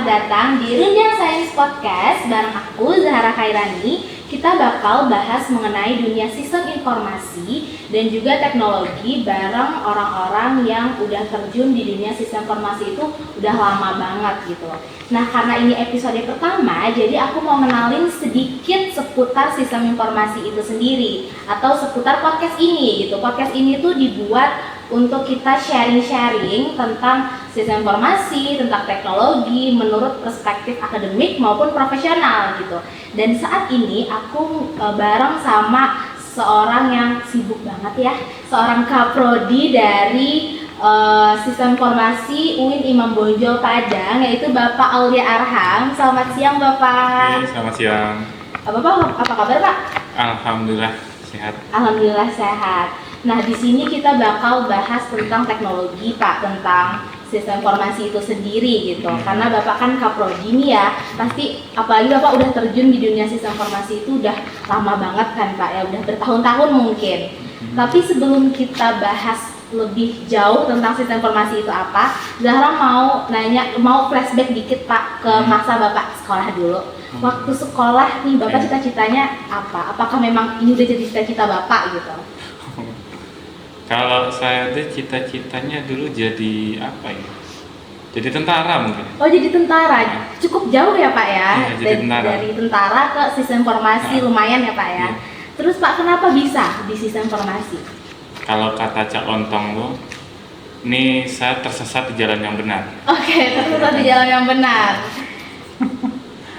datang di Runjang Science Podcast bareng aku, Zahara Khairani. Kita bakal bahas mengenai dunia sistem informasi dan juga teknologi bareng orang-orang yang udah terjun di dunia sistem informasi itu udah lama banget gitu. Nah, karena ini episode pertama, jadi aku mau kenalin sedikit seputar sistem informasi itu sendiri atau seputar podcast ini gitu. Podcast ini tuh dibuat untuk kita sharing-sharing tentang sistem informasi, tentang teknologi menurut perspektif akademik maupun profesional gitu. Dan saat ini aku bareng sama seorang yang sibuk banget ya, seorang kaprodi dari sistem informasi UIN Imam Bonjol Padang, yaitu Bapak Aulia Arham. Selamat siang Bapak. Selamat siang. Bapak apa kabar Pak? Alhamdulillah sehat. Alhamdulillah sehat. Nah, di sini kita bakal bahas tentang teknologi Pak, tentang sistem informasi itu sendiri gitu. Karena Bapak kan kaprodi nih ya, pasti apalagi Bapak udah terjun di dunia sistem informasi itu udah lama banget kan Pak ya, udah bertahun-tahun mungkin. Tapi sebelum kita bahas lebih jauh tentang sistem informasi itu apa, Zahra mau flashback dikit Pak ke masa Bapak sekolah dulu. Waktu sekolah nih Bapak cita-citanya apa? Apakah memang ini udah jadi cita-cita Bapak gitu? Kalau saya tuh cita-citanya dulu jadi apa ya? Jadi tentara mungkin. Oh, jadi tentara. Cukup jauh ya Pak ya? Iya, jadi tentara. Dari tentara ke sistem informasi lumayan ya Pak ya? Iya. Terus Pak, kenapa bisa di sistem informasi? Kalau kata Cak Lontong tuh, ini saya tersesat di jalan yang benar. Oke, tersesat di jalan yang benar.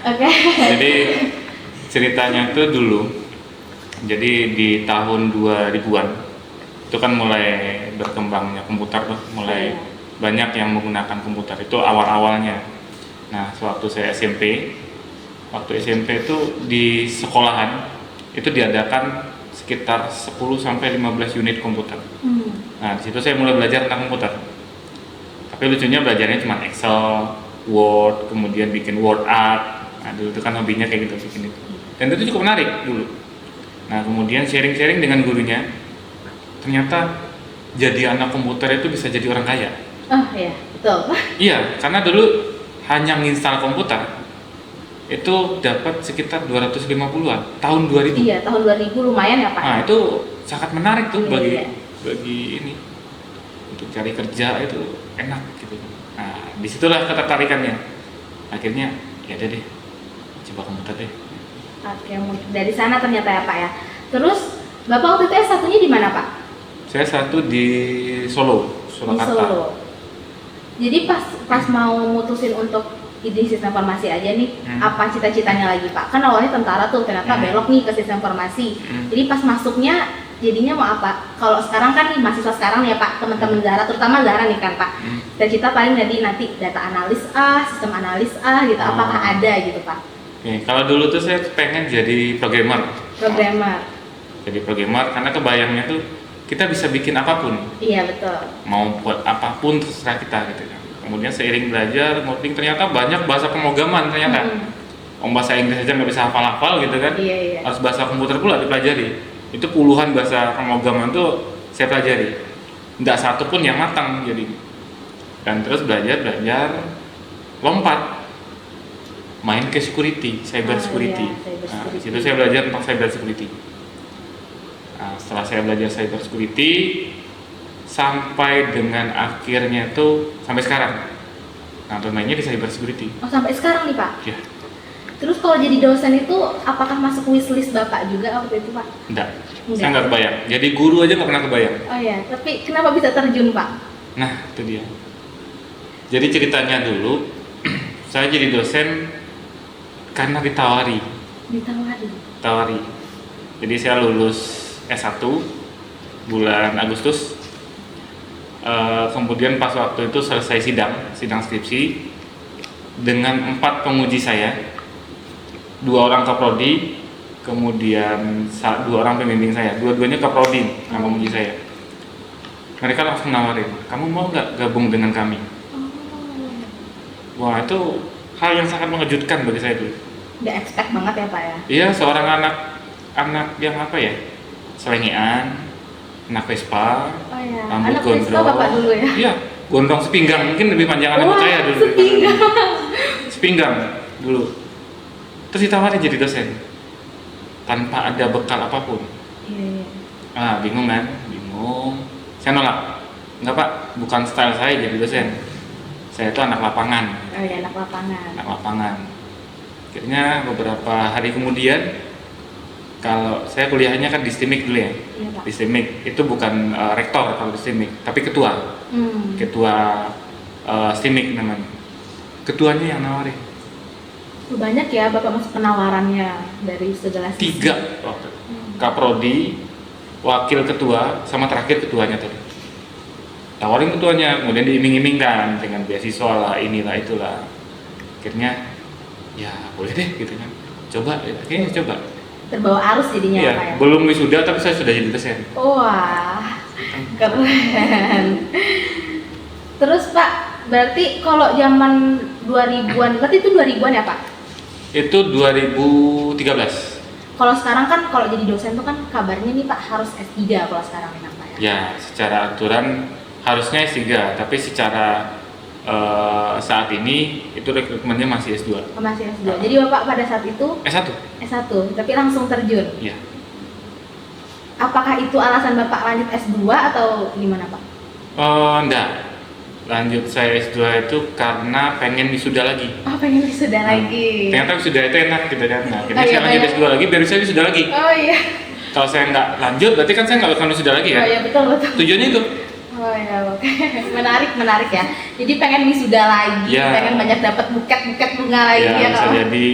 Oke. Jadi ceritanya tuh dulu, jadi di tahun 2000-an itu kan mulai berkembangnya komputer tuh, mulai banyak yang menggunakan komputer, itu awal-awalnya. Nah, waktu saya SMP itu di sekolahan itu diadakan sekitar 10-15 unit komputer. Nah, di situ saya mulai belajar tentang komputer. Tapi lucunya belajarnya cuma Excel, Word, kemudian bikin word art. Nah, dulu itu kan hobinya kayak gitu, bikin itu. Dan itu cukup menarik dulu. Nah, kemudian sharing-sharing dengan gurunya. Ternyata jadi anak komputer itu bisa jadi orang kaya. Oh iya, betul. Iya, karena dulu hanya menginstal komputer itu dapat sekitar 250-an tahun 2000. Iya, tahun 2000 lumayan ya Pak. Nah, itu sangat menarik tuh Iya. bagi ini untuk cari kerja itu enak gitu. Nah, disitulah ketertarikannya. Akhirnya ya deh, coba komputer deh. Oke, dari sana ternyata ya Pak ya. Terus Bapak waktu itu S1-nya di mana Pak? Saya satu di Solo, Surakarta. Di Solo. Jadi pas mau mutusin untuk ide sistem informasi aja nih, apa cita-citanya lagi Pak? Kan awalnya tentara tuh, ternyata belok nih ke sistem informasi. Jadi pas masuknya jadinya mau apa? Kalau sekarang kan nih mahasiswa sekarang ya Pak, teman-teman Zahra, terutama Zahra nih kan Pak. Cita-cita paling jadi nanti data analis sistem analis gitu. Apakah ada gitu Pak? Oke, kalau dulu tuh saya pengen jadi programmer. Jadi programmer karena kebayangnya tuh kita bisa bikin apapun. Iya betul. Mau buat apapun terserah kita gitu kan. Kemudian seiring belajar, ngoding ternyata banyak bahasa pemrograman ternyata. Bahasa Inggris aja nggak bisa hafal-hafal gitu kan. Iya. Harus bahasa komputer pula dipelajari. Itu puluhan bahasa pemrograman tuh saya pelajari. Nggak satu pun yang matang jadi. Dan terus belajar, lompat. Main ke security, cyber security. Nah, di situ saya belajar tentang cyber security. Nah, setelah saya belajar cyber security sampai dengan akhirnya tuh sampai sekarang. Nah, domainnya di cyber security. Oh, sampai sekarang nih Pak? Iya. Terus kalau jadi dosen itu apakah masuk wishlist Bapak juga waktu itu Pak? Enggak. Saya nggak kebayang. Jadi guru aja nggak pernah kebayang. Oh iya, tapi kenapa bisa terjun Pak? Nah, itu dia. Jadi ceritanya dulu saya jadi dosen karena ditawari. Jadi saya lulus S1 bulan Agustus. Kemudian pas waktu itu selesai sidang skripsi dengan 4 penguji saya, 2 orang kaprodi, kemudian 2 orang pembimbing saya, dua-duanya kaprodi yang penguji saya. Mereka langsung nawarin, kamu mau nggak gabung dengan kami? Wah, itu hal yang sangat mengejutkan bagi saya dulu. Nggak expect banget ya Pak ya? Iya, seorang anak yang apa ya, selengean, anak Vespa, rambut anak Vespa gondrong. Bapak dulu ya? Iya, gondrong sepinggang, mungkin lebih panjang anak saya dulu. Sepinggang. sepinggang dulu. Terus ditawarin jadi dosen tanpa ada bekal apapun. Iya. Bingung kan? Bingung. Saya nolak. Enggak Pak, bukan style saya jadi dosen. Saya itu anak lapangan. Oh iya, anak lapangan. Anak lapangan. Akhirnya beberapa hari kemudian, kalau saya kuliahnya kan di STIMIK dulu ya. Iya Pak. Di STIMIK itu bukan rektor kalau di STIMIK, tapi ketua. Ketua STIMIK namanya. Ketuanya yang nawarin. Banyak ya Bapak masuk penawarannya dari segala sisi. 3 waktu itu. Kaprodi, wakil ketua, sama terakhir ketuanya tadi. Tawarin ketuanya, kemudian diiming-imingkan dengan beasiswa lah, inilah itulah. Akhirnya ya boleh deh gitu kan. Coba, akhirnya coba. Terbawa arus jadinya Iya, Pak ya? belum wisuda tapi saya sudah jadi dosen. Wah, keren. Terus Pak, berarti kalau zaman 2000-an, berarti itu 2000-an ya Pak? Itu 2013. Kalau sekarang kan kalau jadi dosen tuh kan kabarnya nih Pak harus S3 kalau sekarang nih Pak ya? Ya, secara aturan harusnya S3, tapi secara saat ini itu rekrutmennya masih S2. Masih S2. Jadi Bapak pada saat itu S1. S1, tapi langsung terjun. Iya. Apakah itu alasan Bapak lanjut S2 atau gimana Pak? Enggak. Lanjut saya S2 itu karena pengen wisuda lagi. Oh, pengen wisuda lagi. Ternyata wisuda itu enak gitu kan. Nah, akhirnya Oh, iya, saya lanjut banyak. S2 lagi, biar saya wisuda lagi. Oh iya. Kalau saya nggak lanjut, berarti kan saya nggak akan wisuda lagi Oh kan. iya, betul betul. Tujuannya itu. Oh iya, oke. Menarik ya. Jadi pengen wisuda lagi, Ya. pengen banyak dapat buket bunga lagi Ya, ya bisa kalau. jadi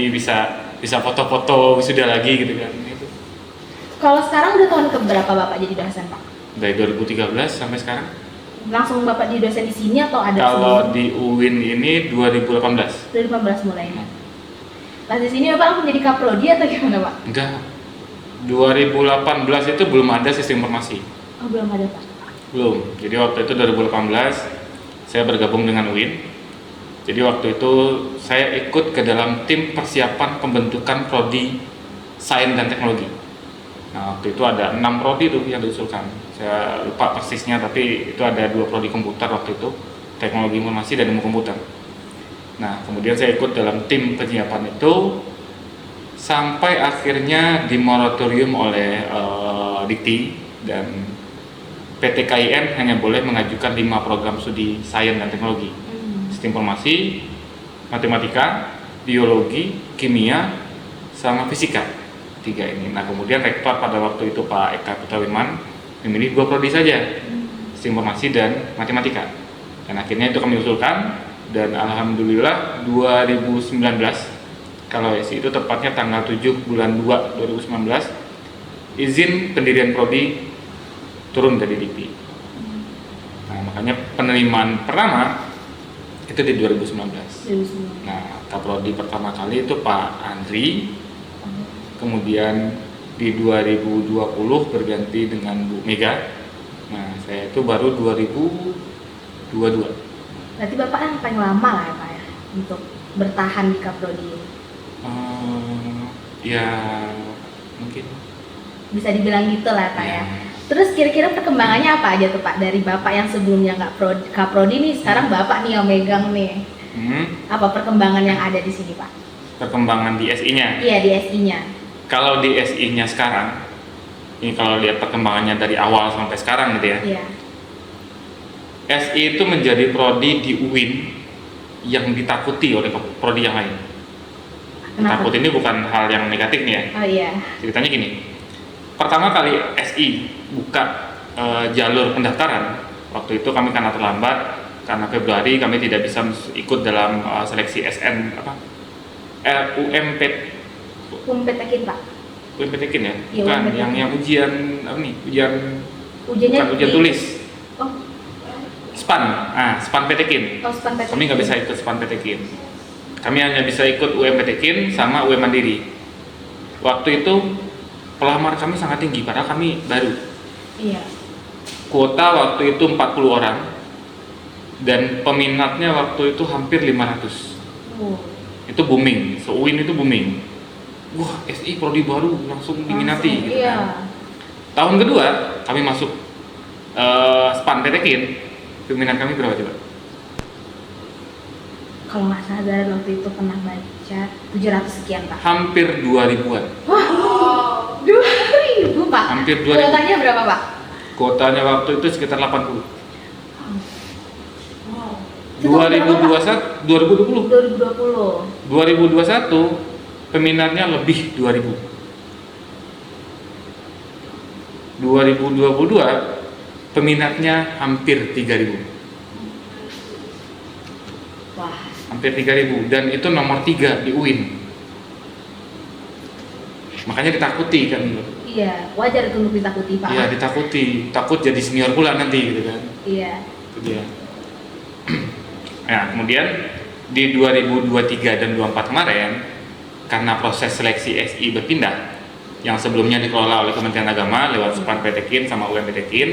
bisa foto-foto wisuda lagi gitu kan. Itu. Kalau sekarang udah tahun keberapa Bapak jadi dosen Pak? Dari 2013 sampai sekarang. Langsung Bapak jadi dosen di sini atau ada Kalau sebelum? di UIN ini 2018. 2015 mulainya. Pas di sini Bapak langsung jadi kaprodi atau gimana Pak? Enggak. 2018 itu belum ada sistem informasi. Oh belum ada Pak. Belum. Jadi waktu itu 2018 saya bergabung dengan UIN. Jadi waktu itu saya ikut ke dalam tim persiapan pembentukan prodi Sains dan Teknologi. Nah waktu itu ada 6 prodi tuh yang diusulkan. Saya lupa persisnya, tapi itu ada 2 prodi komputer waktu itu, teknologi informasi dan ilmu komputer. Nah kemudian saya ikut dalam tim penyiapan itu sampai akhirnya dimoratorium oleh Dikti, dan PT KIN hanya boleh mengajukan 5 program studi sains dan teknologi. Sistem informasi, matematika, biologi, kimia, sama fisika. 3 ini. Nah kemudian rektor pada waktu itu Pak Eka Putrawiman memilih 2 prodi saja, sistem informasi dan matematika. Dan akhirnya itu kami usulkan, dan alhamdulillah 2019, kalau SI itu tepatnya tanggal 7 bulan 2 2019, izin pendirian prodi turun dari Dikti. Nah, makanya penerimaan pertama itu di 2019. Nah, kaprodi pertama kali itu Pak Andri, kemudian di 2020 berganti dengan Bu Mega. Nah, saya itu baru 2022. Berarti Bapak yang paling lama lah ya Pak ya untuk bertahan di kaprodi ini. Ya, mungkin. Bisa dibilang gitu lah Pak ya. Terus kira-kira perkembangannya apa aja tuh Pak dari Bapak yang sebelumnya nggak kaprodi nih, sekarang Bapak nih yang megang nih. Apa perkembangan yang ada di sini Pak? Perkembangan di SI-nya. Iya di SI-nya. Kalau di SI-nya sekarang, ini kalau lihat perkembangannya dari awal sampai sekarang gitu ya. Iya. SI itu menjadi prodi di UIN yang ditakuti oleh prodi yang lain. Kenapa? Takut ini bukan hal yang negatif nih ya. Oh iya. Ceritanya gini. Pertama kali SI buka jalur pendaftaran, waktu itu kami karena terlambat, karena Februari kami tidak bisa ikut dalam seleksi SN UMPTKIN Pak. UMPTKIN ya? Iya, Bukan, UMPTKIN. yang ujian apa nih? Ujiannya Bukan ujian tulis. Oh, SPAN. SPAN PTKIN. SPAN PTKIN. Kami nggak bisa ikut SPAN PTKIN. Kami hanya bisa ikut UMPTKIN sama UM Mandiri. Waktu itu pelamar kami sangat tinggi, padahal kami baru. Iya. Kuota waktu itu 40 orang, dan peminatnya waktu itu hampir 500. Oh. Itu booming, UIN itu booming. Wah, SI prodi baru langsung diminati gitu Iya. kan. Tahun kedua kami masuk SPAN PTKIN, peminat kami berapa coba? Kalau nggak salah Zara waktu itu pernah baca 700 sekian Pak. Hampir 2000-an. Wah, 2000 Pak. Hampir 2000. Kuotanya berapa Pak? Kuotanya waktu itu sekitar 80. Wow. 2021, 2020. 2020. 2021 peminatnya lebih 2000. 2022 peminatnya hampir 3000. Wah. Hampir 3000 dan itu nomor 3 di UIN. Makanya ditakuti kan. Iya, wajar itu untuk ditakuti Pak. Iya, ditakuti. Takut jadi senior pula nanti gitu kan. Iya. Itu dia. Nah, kemudian di 2023 dan 2024 kemarin karena proses seleksi SI berpindah yang sebelumnya dikelola oleh Kementerian Agama lewat SPAN PTKIN sama UM PTKIN,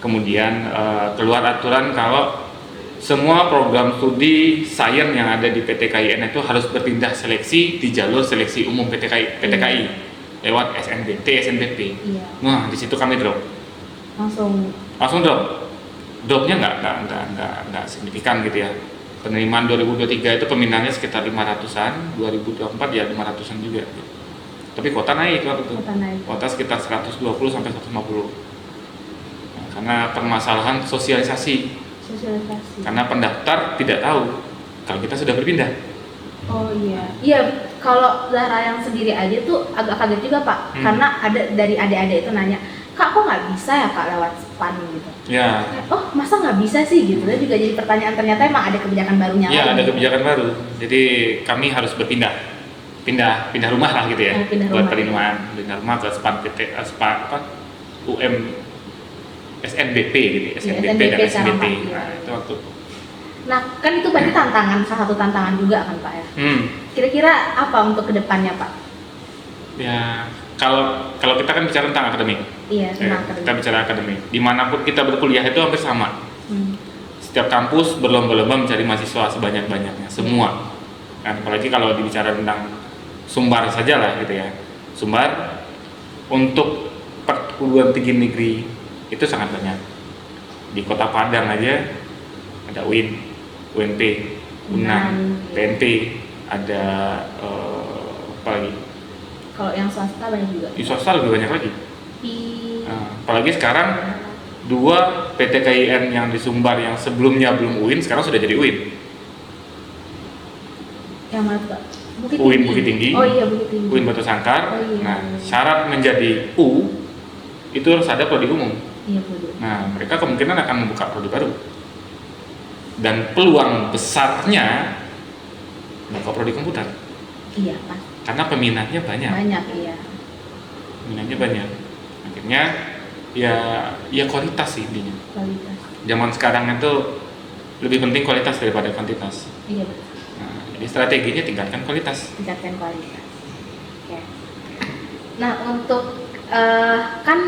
kemudian keluar aturan kalau semua program studi sains yang ada di PTKIN itu harus berpindah seleksi di jalur seleksi umum PTKI lewat SNBT, SNBP. Iya. Nah, di situ kami drop. Langsung drop. Dropnya nggak signifikan gitu ya. Penerimaan 2023 itu peminatnya sekitar 500-an, 2024 ya 500-an juga. Tapi kuota naik waktu itu. Kuota sekitar 120 sampai 150. Nah, karena permasalahan sosialisasi. Karena pendaftar tidak tahu kalau kita sudah berpindah. Oh iya. Iya, kalau Zahra yang sendiri aja tuh agak kaget juga Pak. Karena ada dari adik-adik itu nanya, "Kak, kok nggak bisa ya Kak lewat SPAN gitu?" Ya. Oh, masa nggak bisa sih gitu? Dan juga jadi pertanyaan, ternyata emang ada kebijakan barunya. Iya, ada kebijakan baru. Jadi kami harus berpindah. Pindah rumah lah gitu ya. Buat penerimaan, pindah rumah ke SPAN UM SNBP gitu, SNBP dan SNBT. Nah, itu waktu. Nah, kan itu berarti salah satu tantangan juga kan Pak ya? Kira-kira apa untuk kedepannya Pak? Ya, kalau kita kan bicara tentang akademik. Iya, tentang akademik. Kita bicara akademik. Dimanapun kita berkuliah itu hampir sama. Setiap kampus berlomba-lomba mencari mahasiswa sebanyak-banyaknya, semua. Kan, apalagi kalau dibicara tentang Sumbar saja lah gitu ya. Sumbar untuk perguruan tinggi negeri itu sangat banyak. Di Kota Padang aja ada UIN, UNP, UNAN, PNP, ada apa lagi? Kalau yang swasta banyak juga. Di swasta lebih banyak lagi. Apalagi sekarang 2 PTKIN yang di Sumbar yang sebelumnya belum UIN sekarang sudah jadi UIN. Yang mana Pak? UIN Bukit Tinggi. Oh iya, Bukit Tinggi. UIN Batu Sangkar. Oh, iya. Nah, syarat menjadi U itu harus ada prodi umum. Iya, prodi. Nah, mereka kemungkinan akan membuka prodi baru. Dan peluang besarnya buka prodi komputer. Iya, Pak. Karena peminatnya banyak. Banyak, iya. Peminatnya banyak. Akhirnya ya kualitas sih intinya. Kualitas. Zaman sekarang itu lebih penting kualitas daripada kuantitas. Iya, betul. Nah, jadi strateginya tingkatkan kualitas. Tingkatkan kualitas. Oke. Nah, untuk kan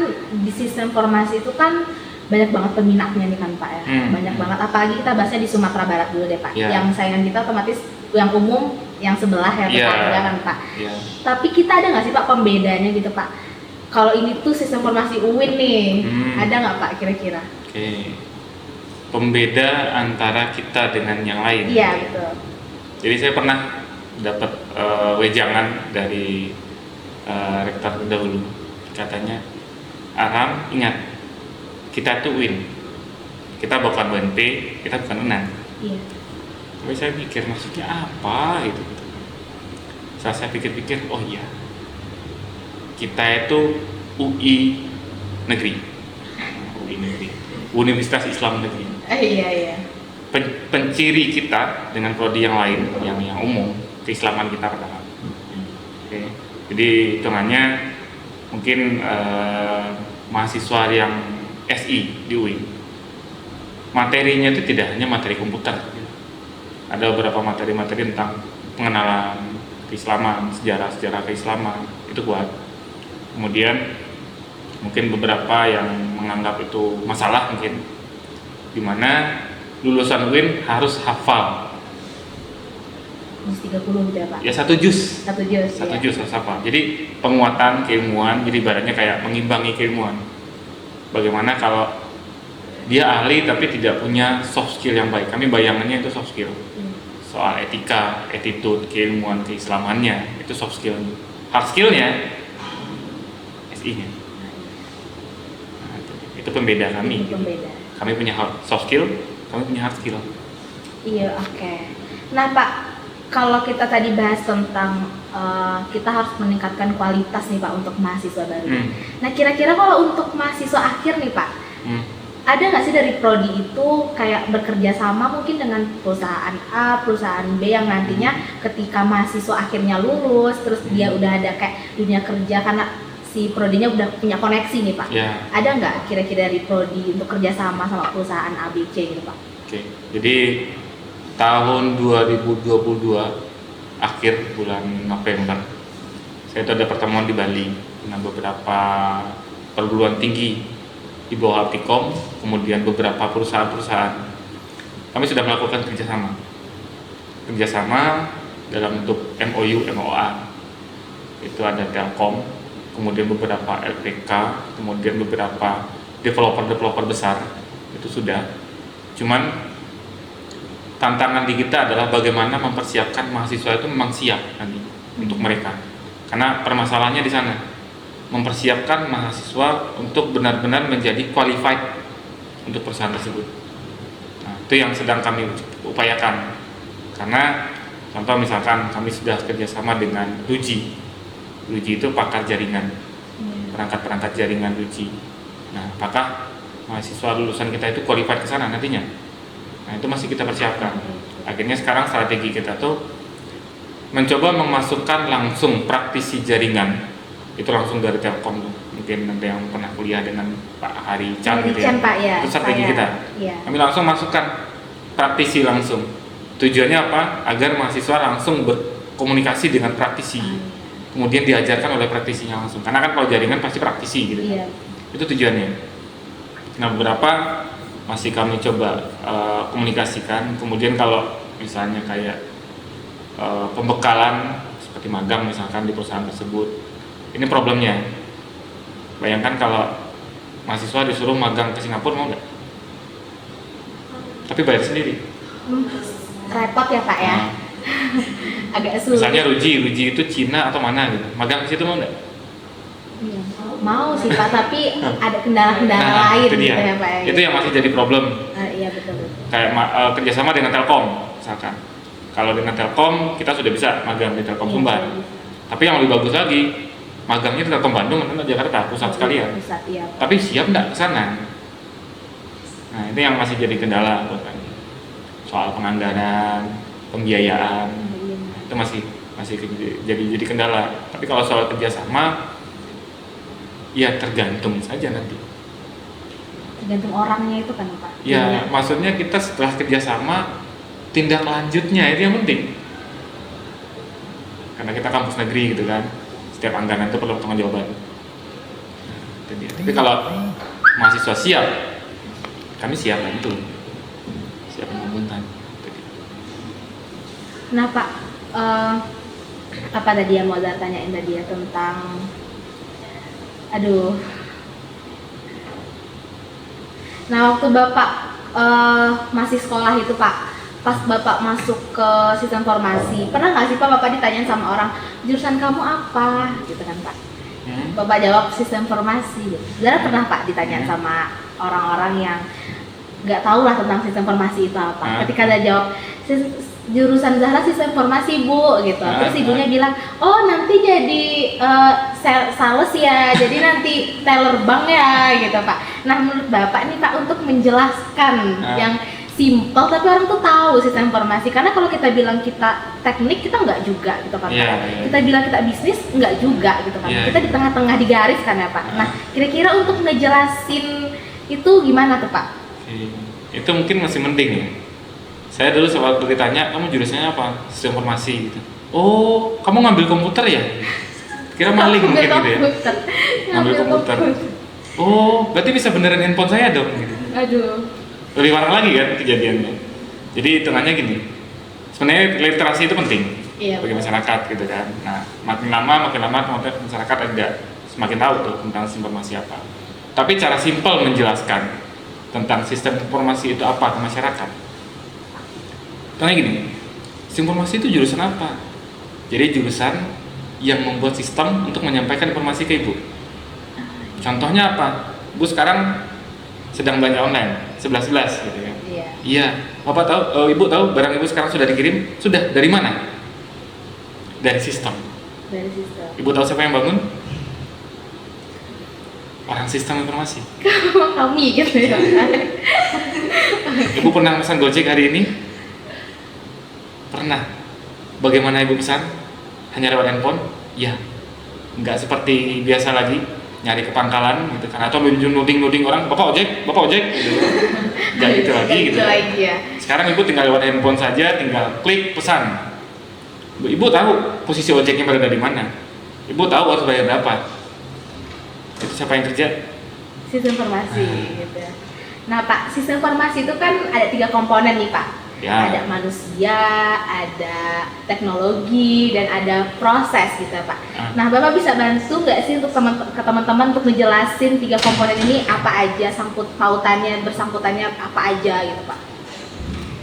di sistem informasi itu kan banyak banget peminatnya nih kan Pak ya. Banyak banget, apalagi kita bahasnya di Sumatera Barat dulu deh Pak. Yang saingan kita otomatis yang umum yang sebelah ya kan Pak. Tapi kita ada nggak sih Pak pembedanya gitu Pak? Kalau ini tuh sistem informasi UIN nih, ada nggak Pak kira-kira? Oke. Pembeda antara kita dengan yang lain. Iya, betul. Jadi saya pernah dapat wejangan dari rektor terdahulu. Katanya, Aram, ingat, kita tuh UIN. Kita bukan UNP, kita bukan UNAN. Iya. Tapi saya pikir maksudnya apa gitu. Setelah saya pikir-pikir, oh iya, kita itu UI negeri, UI negeri, Universitas Islam Negeri. Iya. Penciri kita dengan prodi yang lain, yang umum, keislaman kita pertama. Oke. Jadi hitungannya mungkin mahasiswa yang SI di UI, materinya itu tidak hanya materi komputer. Ada beberapa materi-materi tentang pengenalan keislaman, sejarah keislaman, itu kuat. Kemudian mungkin beberapa yang menganggap itu masalah mungkin, dimana lulusan UIN harus hafal 30 gitu ya Pak? Ya, satu juz harus hafal. Jadi penguatan keilmuan, jadi ibaratnya kayak mengimbangi keilmuan. Bagaimana kalau dia ahli tapi tidak punya soft skill yang baik? Kami bayangannya itu soft skill. soal etika, attitude, keilmuan, keislamannya, itu soft skill. Hard skillnya SI-nya. Nah, itu pembeda kami. Itu pembeda. Kami punya soft skill, kami punya hard skill. Iya, oke. Nah Pak, kalau kita tadi bahas tentang kita harus meningkatkan kualitas nih Pak untuk mahasiswa baru. Nah kira-kira kalau untuk mahasiswa akhir nih Pak, ada nggak sih dari prodi itu kayak bekerja sama mungkin dengan perusahaan A, perusahaan B yang nantinya ketika mahasiswa akhirnya lulus, terus dia udah ada kayak dunia kerja karena si prodinya udah punya koneksi nih Pak. Ya. Ada nggak kira-kira dari prodi untuk kerja sama perusahaan A, B, C gitu Pak? Oke, jadi tahun 2022 akhir bulan November saya itu ada pertemuan di Bali dengan beberapa perguruan tinggi di bawah Aptikom, kemudian beberapa perusahaan-perusahaan. Kami sudah melakukan kerjasama dalam bentuk MOU, MOA. Itu ada Telkom, kemudian beberapa LPK, kemudian beberapa developer besar. Itu sudah. Cuman tantangan di kita adalah bagaimana mempersiapkan mahasiswa itu memang siap nanti untuk mereka. Karena permasalahannya di sana, mempersiapkan mahasiswa untuk benar-benar menjadi qualified untuk perusahaan tersebut. Nah, itu yang sedang kami upayakan. Karena contoh misalkan kami sudah kerjasama dengan Ruji. Ruji itu pakar jaringan, perangkat-perangkat jaringan Ruji. Nah, apakah mahasiswa lulusan kita itu qualified ke sana nantinya? Nah, itu masih kita persiapkan. Akhirnya sekarang strategi kita tuh mencoba memasukkan langsung praktisi jaringan. Itu langsung dari Telkom tuh. Mungkin ada yang pernah kuliah dengan Pak Hari Chan gitu ya. Pak, ya. Itu strategi kita. Ya. Kami langsung masukkan praktisi langsung. Tujuannya apa? Agar mahasiswa langsung berkomunikasi dengan praktisi. Kemudian diajarkan oleh praktisinya langsung. Karena kan kalau jaringan pasti praktisi gitu. Iya. Itu tujuannya. Nah, beberapa masih kami coba komunikasikan. Kemudian kalau misalnya kayak pembekalan seperti magang misalkan di perusahaan tersebut, ini problemnya. Bayangkan kalau mahasiswa disuruh magang ke Singapura, mau nggak? Tapi bayar sendiri. Repot ya Pak ya. Agak sulit. Misalnya Ruji itu Cina atau mana gitu, magang ke situ mau nggak? Iya. Mau sih Pak, tapi ada kendala-kendala lain itu gitu dia. ya Pak. Itu yang masih jadi problem. Iya betul. Kayak kerjasama dengan Telkom misalkan. Kalau dengan Telkom kita sudah bisa magang di Telkom Sumbar. Tapi yang lebih bagus lagi, magangnya di Telkom Bandung atau Jakarta, pusat sekalian. Pusat, iya. Tapi siap nggak ke sana? Nah, itu yang masih jadi kendala buat kami. Soal penganggaran, pembiayaan, itu masih jadi kendala. Tapi kalau soal kerjasama, ya tergantung saja nanti. Tergantung orangnya itu kan Pak. Ya, maksudnya kita setelah kerjasama, tindak lanjutnya itu yang penting. Karena kita kampus negeri gitu kan, setiap anggaran itu perlu pertanggungjawaban. Nah, itu dia. Tapi kalau mahasiswa siap, kami siap bantu, siap mengumpulkan. Nah Pak, apa tadi yang mau tanyain tadi ya tentang Nah waktu Bapak masih sekolah itu Pak, pas Bapak masuk ke sistem informasi, pernah nggak sih Pak Bapak ditanyain sama orang, jurusan kamu apa? Gitu kan Pak. Bapak jawab sistem informasi. Sebenarnya pernah Pak ditanyain sama orang-orang yang nggak tahu lah tentang sistem informasi itu apa. Ketika dia jawab jurusan Zahra sistem informasi Bu gitu, terus ibunya bilang, oh nanti jadi sales ya, jadi nanti teller bank ya gitu Pak. Nah menurut Bapak nih Pak, untuk menjelaskan yang simple tapi orang tuh tahu sistem informasi, karena kalau kita bilang kita teknik kita nggak juga gitu kan Pak. Kita bilang kita bisnis nggak juga gitu kan, kita di tengah-tengah di garis kan ya Pak. Nah kira-kira untuk ngejelasin itu gimana tuh Pak? Itu mungkin masih penting ya. Saya dulu sewaktu ditanya, kamu jurusannya apa? Sistem informasi gitu. Oh, kamu ngambil komputer ya? Kira maling mungkin gitu ya? Ngambil komputer. Oh, berarti bisa beneran handphone saya dong gitu. Aduh. Lebih parah lagi kan kejadiannya. Jadi hitungannya gini, sebenarnya literasi itu penting bagi masyarakat gitu kan. Nah, makin lama masyarakat ada semakin tahu tuh tentang sistem informasi apa. Tapi cara simpel menjelaskan tentang sistem informasi itu apa ke masyarakat. Contohnya gini, Sistem informasi itu jurusan apa? Jadi jurusan yang membuat sistem untuk menyampaikan informasi ke ibu. Contohnya apa? Bu sekarang sedang belanja online 11.11 gitu ya. Iya. Iya, Bapak tahu, Ibu tahu barang Ibu sekarang sudah dikirim? Sudah, dari mana? Dari sistem. Dari sistem. Ibu tahu siapa yang bangun? Orang sistem informasi. Kami gitu ya. Ibu pernah pesan Gojek hari ini? Pernah. Bagaimana Ibu pesan? Hanya lewat handphone? Ya. Nggak seperti biasa lagi, nyari ke pangkalan gitu kan, atau nuding orang, Bapak ojek gitu. Nggak gitu lagi gitu. Lagi ya. Sekarang Ibu tinggal lewat handphone saja, tinggal klik pesan. Ibu tahu posisi ojeknya berada di mana. Ibu tahu harus bayar berapa. Itu siapa yang kerja? Sistem informasi gitu ya. Nah Pak, sistem informasi itu kan ada 3 komponen nih Pak. Ya. Ada manusia, ada teknologi, dan ada proses gitu ya Pak. Nah Bapak bisa bantu nggak sih untuk teman-teman untuk ngejelasin 3 komponen ini apa aja, bersangkutannya apa aja gitu Pak?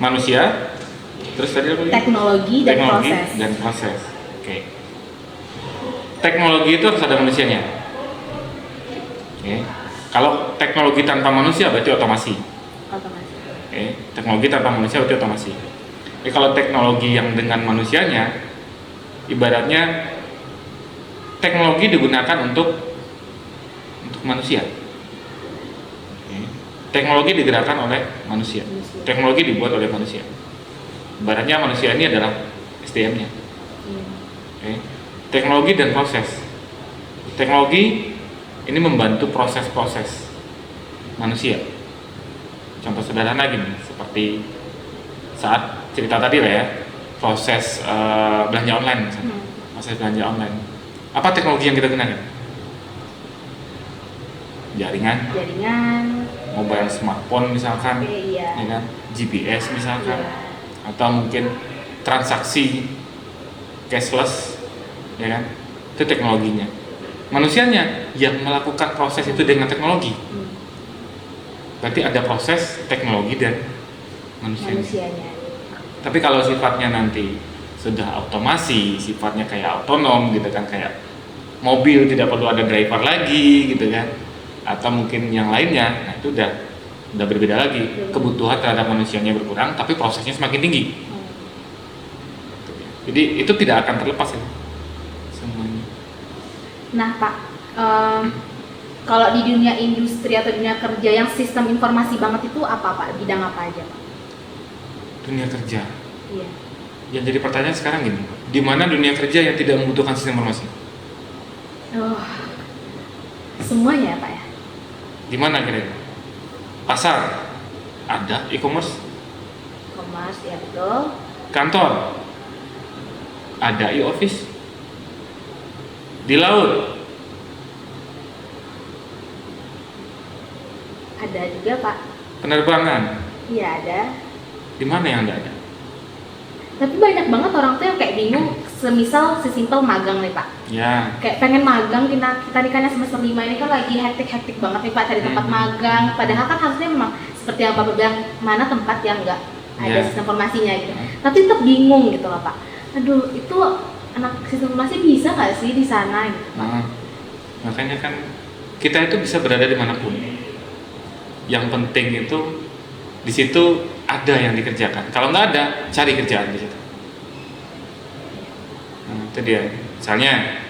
Manusia, terus tadi apa lagi? Teknologi dan proses. Oke. Teknologi itu harus ada manusianya. Oke. Kalau teknologi tanpa manusia berarti otomasi. Oke. Teknologi tanpa manusia berarti otomasi. Kalau teknologi yang dengan manusianya, ibaratnya teknologi digunakan untuk manusia. Oke. Teknologi digerakkan oleh manusia. Teknologi dibuat oleh manusia. Ibaratnya manusia ini adalah SDM-nya. Oke. Teknologi dan proses. Teknologi ini membantu proses-proses manusia. Contoh sederhana gini, seperti saat cerita tadi lah ya, proses belanja online misalnya. Proses belanja online. Apa teknologi yang kita gunakan? Jaringan, mobile smartphone misalkan, ya kan? GPS misalkan, atau mungkin transaksi cashless, ya kan? Itu teknologinya. Manusianya yang melakukan proses itu dengan teknologi. Berarti ada proses, teknologi, dan manusianya. Tapi kalau sifatnya nanti sudah otomasi, sifatnya kayak otonom gitu kan, kayak mobil tidak perlu ada driver lagi gitu kan, atau mungkin yang lainnya, nah itu udah berbeda lagi. Kebutuhan terhadap manusianya berkurang, tapi prosesnya semakin tinggi. Jadi itu tidak akan terlepas ya semuanya. Nah Pak, kalau di dunia industri atau dunia kerja yang sistem informasi banget itu apa Pak? Bidang apa aja Pak? Dunia kerja. Iya. Yang jadi pertanyaan sekarang gini, di mana dunia kerja yang tidak membutuhkan sistem informasi? Semuanya ya Pak ya? Di mana kira-kira? Pasar ada, e-commerce Ya betul. Kantor ada, e-office. Di laut ada juga Pak. Penerbangan. Iya ada. Di mana yang nggak ada? Tapi banyak banget orang tuh yang kayak bingung, semisal sesimpel magang nih Pak. Ya. Kayak pengen magang, kita nikahnya semester 5 ini kan lagi hektik banget nih Pak cari tempat magang. Padahal kan harusnya memang seperti yang Bapak bilang, mana tempat yang nggak ada sistem informasinya gitu. Tapi tetap bingung gitu loh Pak. Aduh, itu anak sistem informasi bisa nggak sih di sana gitu Pak? Makanya kan kita itu bisa berada dimanapun. Yang penting itu di situ ada yang dikerjakan. Kalau nggak ada, cari kerjaan di situ. Nah, itu dia. Misalnya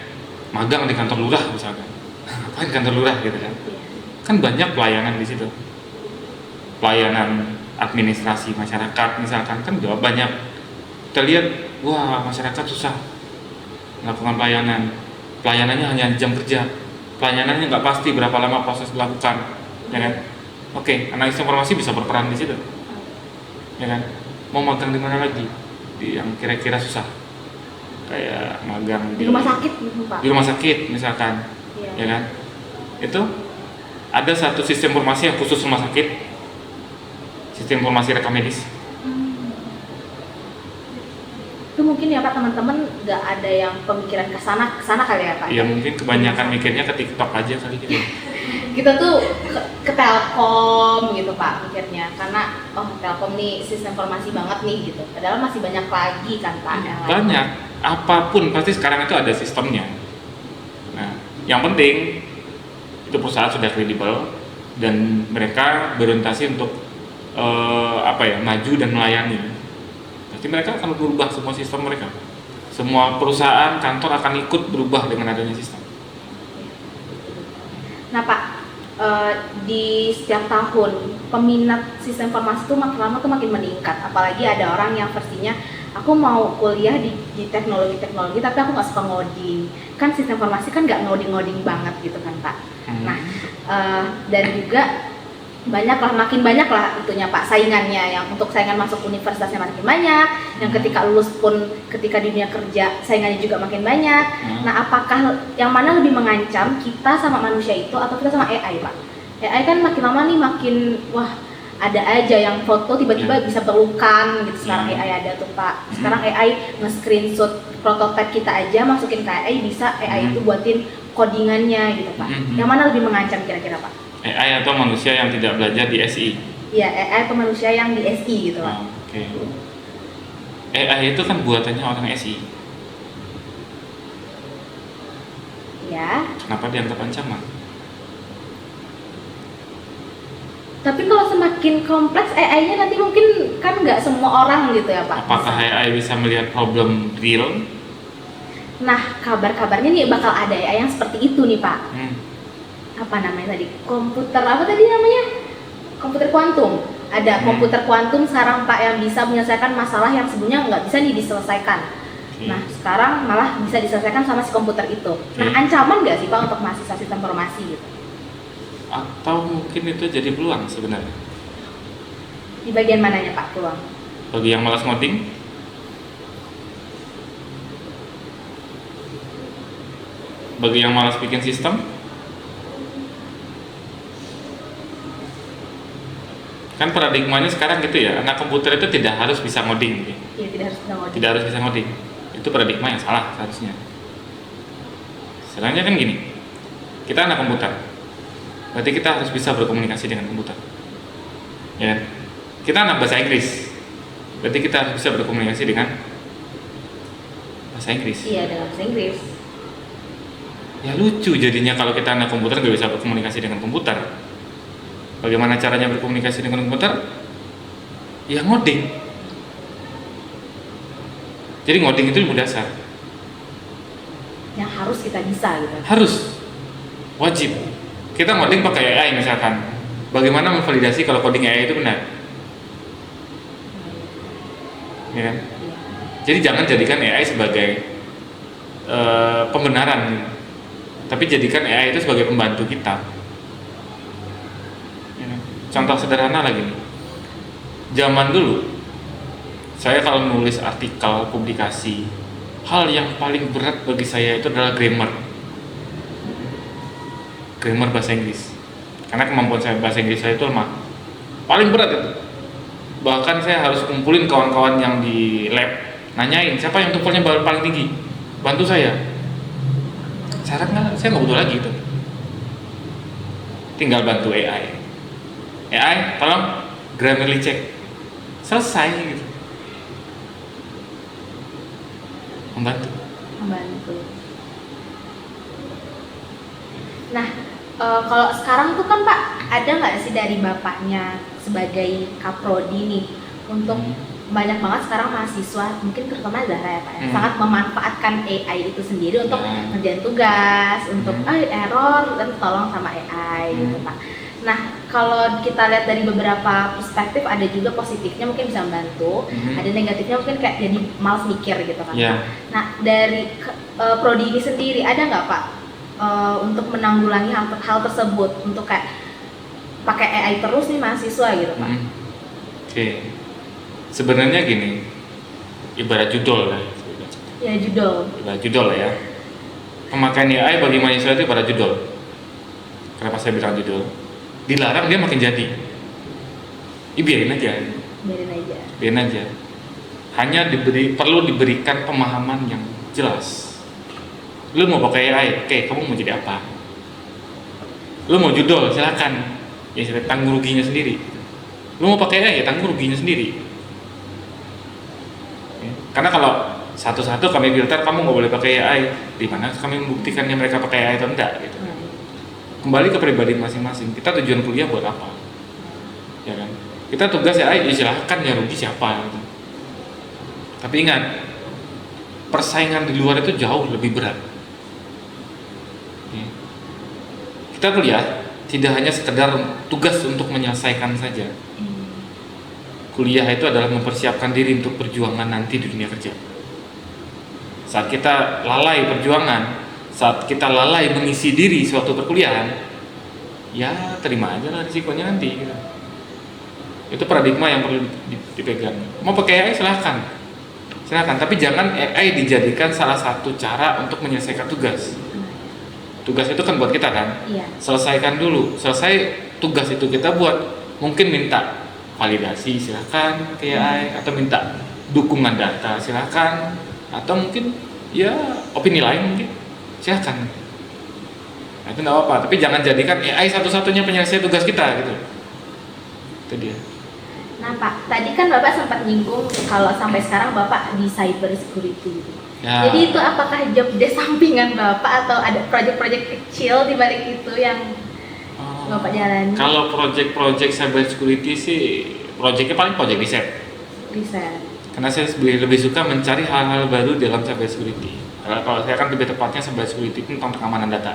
magang di kantor lurah misalkan. Ngapain kantor lurah gitu kan? Kan banyak pelayanan di situ. Pelayanan administrasi masyarakat misalkan kan juga banyak. Kita lihat, wah masyarakat susah melakukan pelayanan. Pelayanannya hanya jam kerja. Pelayanannya nggak pasti berapa lama proses dilakukan, ya kan? Oke, analis informasi bisa berperan di situ, ya kan? Mau magang di mana lagi? Di yang kira-kira susah, kayak magang di rumah sakit gitu Pak. Di rumah sakit misalkan, ya kan? Itu ada satu sistem informasi yang khusus rumah sakit, sistem informasi rekam medis. Itu mungkin ya Pak, teman-teman nggak ada yang pemikiran kesana kali ya Pak? Ya mungkin kebanyakan mikirnya ke TikTok aja kali gitu. kita tuh ke Telkom gitu Pak mikirnya, karena Telkom nih sistem informasi banget nih gitu, padahal masih banyak lagi kan Pak yang lain. Banyak, apapun pasti sekarang itu ada sistemnya. Nah, yang penting itu perusahaan sudah kredibel dan mereka berorientasi untuk maju dan melayani. Pasti mereka akan berubah semua sistem mereka. Semua perusahaan, kantor akan ikut berubah dengan adanya sistem. Nah Pak, di setiap tahun peminat sistem informasi itu makin lama tuh makin meningkat, apalagi ada orang yang versinya aku mau kuliah di teknologi tapi aku nggak suka ngoding, kan sistem informasi kan nggak ngoding banget gitu kan Pak. Nah dan juga makin banyak lah itunya Pak saingannya, yang untuk saingan masuk universitasnya makin banyak, yang ketika lulus pun ketika di dunia kerja saingannya juga makin banyak. Nah apakah yang mana lebih mengancam kita sama manusia itu atau kita sama AI Pak? AI kan makin lama nih makin wah ada aja yang foto tiba-tiba bisa pelukan gitu, sekarang AI ada tuh Pak. Sekarang AI nge-screenshot prototipe kita aja masukin ke AI, bisa AI itu buatin codingannya gitu Pak. Yang mana lebih mengancam kira-kira Pak? AI atau manusia yang tidak belajar di SI? Iya, AI atau manusia yang di SI gitu Pak. Oke. AI itu kan buatannya orang SI. Ya. Kenapa dianggap ancaman? Tapi kalau semakin kompleks AI-nya nanti mungkin kan nggak semua orang gitu ya Pak. Apakah AI bisa melihat problem real? Nah, kabar-kabarnya nih bakal ada AI yang seperti itu nih Pak. Apa namanya tadi? Komputer apa tadi namanya? Komputer kuantum. Ada komputer kuantum sekarang Pak yang bisa menyelesaikan masalah yang sebelumnya nggak bisa nih diselesaikan. Nah, sekarang malah bisa diselesaikan sama si komputer itu. Nah, ancaman nggak sih Pak untuk mahasiswa sistem informasi gitu? Atau mungkin itu jadi peluang sebenarnya? Di bagian mananya Pak peluang? Bagi yang malas ngoding, bagi yang malas bikin sistem, kan paradigmanya sekarang gitu ya, anak komputer itu tidak harus bisa ngoding gitu. Iya, tidak harus bisa ngoding. Tidak harus bisa ngoding. Itu paradigma yang salah seharusnya. Sebenarnya kan gini, kita anak komputer, berarti kita harus bisa berkomunikasi dengan komputer. Ya, kita anak bahasa Inggris, berarti kita harus bisa berkomunikasi dengan bahasa Inggris. Iya, dengan bahasa Inggris. Ya lucu jadinya kalau kita anak komputer nggak bisa berkomunikasi dengan komputer. Bagaimana caranya berkomunikasi dengan komputer? Ya ngoding. Jadi ngoding itu ilmu dasar. Yang harus kita bisa gitu. Harus, wajib. Kita ngoding pakai AI misalkan. Bagaimana memvalidasi kalau coding AI itu benar? Ya kan? Jadi jangan jadikan AI sebagai pembenaran, tapi jadikan AI itu sebagai pembantu kita. Contoh sederhana lagi nih, zaman dulu saya kalau nulis artikel publikasi, hal yang paling berat bagi saya itu adalah grammar bahasa Inggris, karena kemampuan saya bahasa Inggris saya itu lemah, paling berat itu. Bahkan saya harus kumpulin kawan-kawan yang di lab, nanyain siapa yang tumpulnya paling tinggi, bantu saya. Sekarang saya nggak butuh lagi itu, tinggal bantu AI, tolong grammarly check, selesai gitu. Membantu. Nah, kalau sekarang tuh kan Pak, ada nggak sih dari Bapaknya sebagai Kaprodi nih untuk banyak banget sekarang mahasiswa, mungkin terutama Zahra ya Pak, sangat memanfaatkan AI itu sendiri untuk ngerjain tugas, untuk error dan tolong sama AI gitu Pak. Nah, kalau kita lihat dari beberapa perspektif, ada juga positifnya mungkin bisa membantu, ada negatifnya mungkin kayak jadi malas mikir gitu kan. Nah, dari prodi ini sendiri ada nggak Pak untuk menanggulangi hal tersebut, untuk kayak pakai AI terus nih mahasiswa gitu Pak? Oke. Sebenarnya gini, ibarat judul lah. Ya judul. Ibarat judul ya. Pemakaian AI bagi mahasiswa itu ibarat judul. Kenapa saya bilang judul? Dilarang dia makin jadi. Biarin aja. Hanya perlu diberikan pemahaman yang jelas. Lu mau pakai AI, oke, kamu mau jadi apa? Lu mau judol silakan, ya tanggung ruginya sendiri. Lu mau pakai AI ya tanggung ruginya sendiri. Ya. Karena kalau satu-satu kami filter, kamu nggak boleh pakai AI, di mana kami membuktikannya mereka pakai AI atau enggak gitu. Kembali ke pribadi masing-masing. Kita tujuan kuliah buat apa? Ya kan? Kita tugas AI, ya silahkan, ya rugi siapa gitu. Tapi ingat, persaingan di luar itu jauh lebih berat. Ya. Kita kuliah tidak hanya sekedar tugas untuk menyelesaikan saja. Kuliah itu adalah mempersiapkan diri untuk perjuangan nanti di dunia kerja. Saat kita lalai perjuangan, saat kita lalai mengisi diri suatu perkuliahan, ya terima aja lah risikonya nanti gitu. Itu paradigma yang perlu dipegang. Mau pakai AI silahkan, tapi jangan AI dijadikan salah satu cara untuk menyelesaikan tugas. Tugas itu kan buat kita kan, selesaikan dulu. Selesai tugas itu kita buat, mungkin minta validasi silahkan ke AI, atau minta dukungan data silahkan, atau mungkin ya opini lain mungkin silahkan. Nah, itu nggak apa-apa, tapi jangan jadikan AI satu-satunya penyelesaian tugas kita gitu. Itu dia. Nah Pak, tadi kan Bapak sempat nyinggung kalau sampai sekarang Bapak di cyber security. Ya. Jadi itu apakah job desk sampingan Bapak atau ada proyek-proyek kecil di balik itu yang Bapak jalani? Kalau proyek-proyek cyber security sih, proyeknya paling proyek riset. Karena saya lebih suka mencari hal-hal baru dalam cyber security. Kalau saya kan lebih tepatnya cyber security itu tentang pengamanan data.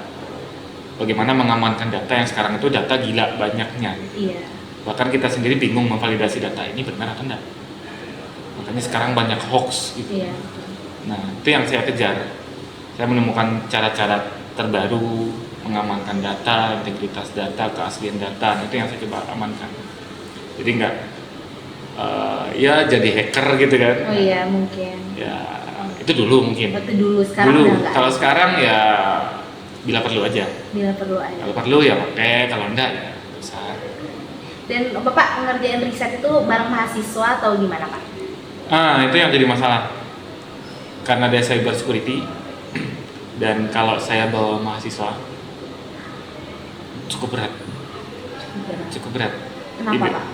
Bagaimana mengamankan data yang sekarang itu data gila banyaknya. Iya. Bahkan kita sendiri bingung memvalidasi data ini benar atau enggak. Makanya sekarang banyak hoax gitu. Iya. Nah, itu yang saya kejar. Saya menemukan cara-cara terbaru mengamankan data, integritas data, keaslian data. Nah, itu yang saya coba amankan. Jadi enggak ya jadi hacker gitu kan. Oh iya, mungkin. Ya, itu dulu mungkin. Itu dulu, sekarang dulu. udah enggak. Kalau sekarang ya bila perlu aja. Bila perlu aja. Kalau perlu ya pakai, kalau enggak ya besar. Dan Bapak ngerjain riset itu bareng mahasiswa atau gimana Pak? Itu yang jadi masalah. Karena dia cyber security dan kalau saya bawa mahasiswa cukup berat. Kenapa Pak?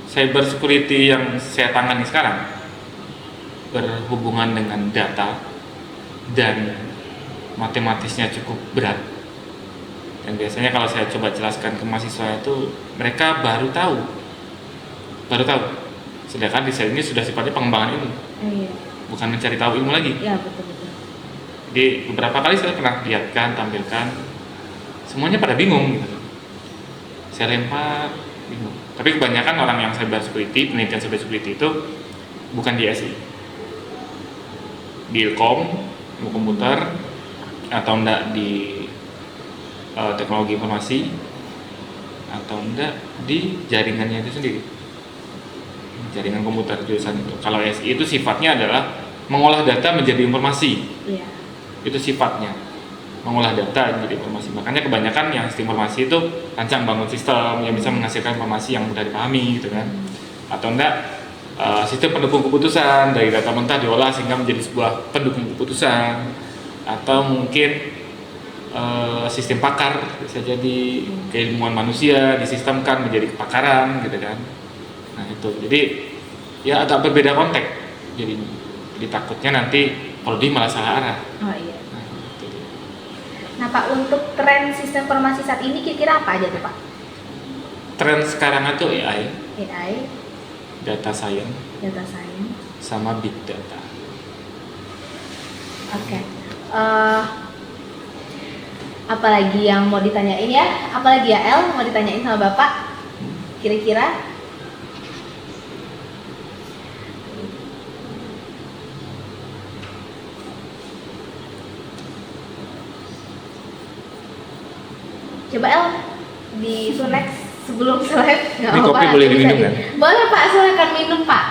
Cyber security yang saya tangani sekarang berhubungan dengan data dan matematisnya cukup berat. Dan biasanya kalau saya coba jelaskan ke mahasiswa itu mereka baru tahu. Sedangkan riset ini sudah sifatnya pengembangan ilmu. Iya. Bukan mencari tahu ilmu lagi. Iya, betul. Jadi beberapa kali saya pernah lihatkan, tampilkan, semuanya pada bingung gitu. Saya lempar, bingung. Tapi kebanyakan orang yang cyber security, penelitian cyber security itu bukan di SI, di ilkom, ilmu komputer, atau enggak di teknologi informasi, atau enggak di jaringannya itu sendiri, jaringan komputer jurusan itu. Kalau SI itu sifatnya adalah mengolah data menjadi informasi. Iya. Itu sifatnya mengolah data menjadi informasi. Makanya kebanyakan yang sistem informasi itu rancang bangun sistem yang bisa menghasilkan informasi yang mudah dipahami gitu kan. Atau enggak sistem pendukung keputusan dari data mentah diolah sehingga menjadi sebuah pendukung keputusan. Atau mungkin sistem pakar, bisa jadi keilmuan manusia disistemkan menjadi kepakaran gitu kan. Nah itu, jadi ya agak berbeda konteks jadi takutnya nanti prodi malah salah arah. Oh iya. Nah Pak, untuk tren sistem informasi saat ini kira-kira apa aja tuh Pak? Tren sekarang itu AI, data science, sama big data. Oke. Apalagi yang mau ditanyain ya? Apalagi ya El mau ditanyain sama Bapak? Kira-kira? Coba El di next sebelum selesai. Ini kopi boleh diminum kan? Boleh Pak, silakan minum Pak.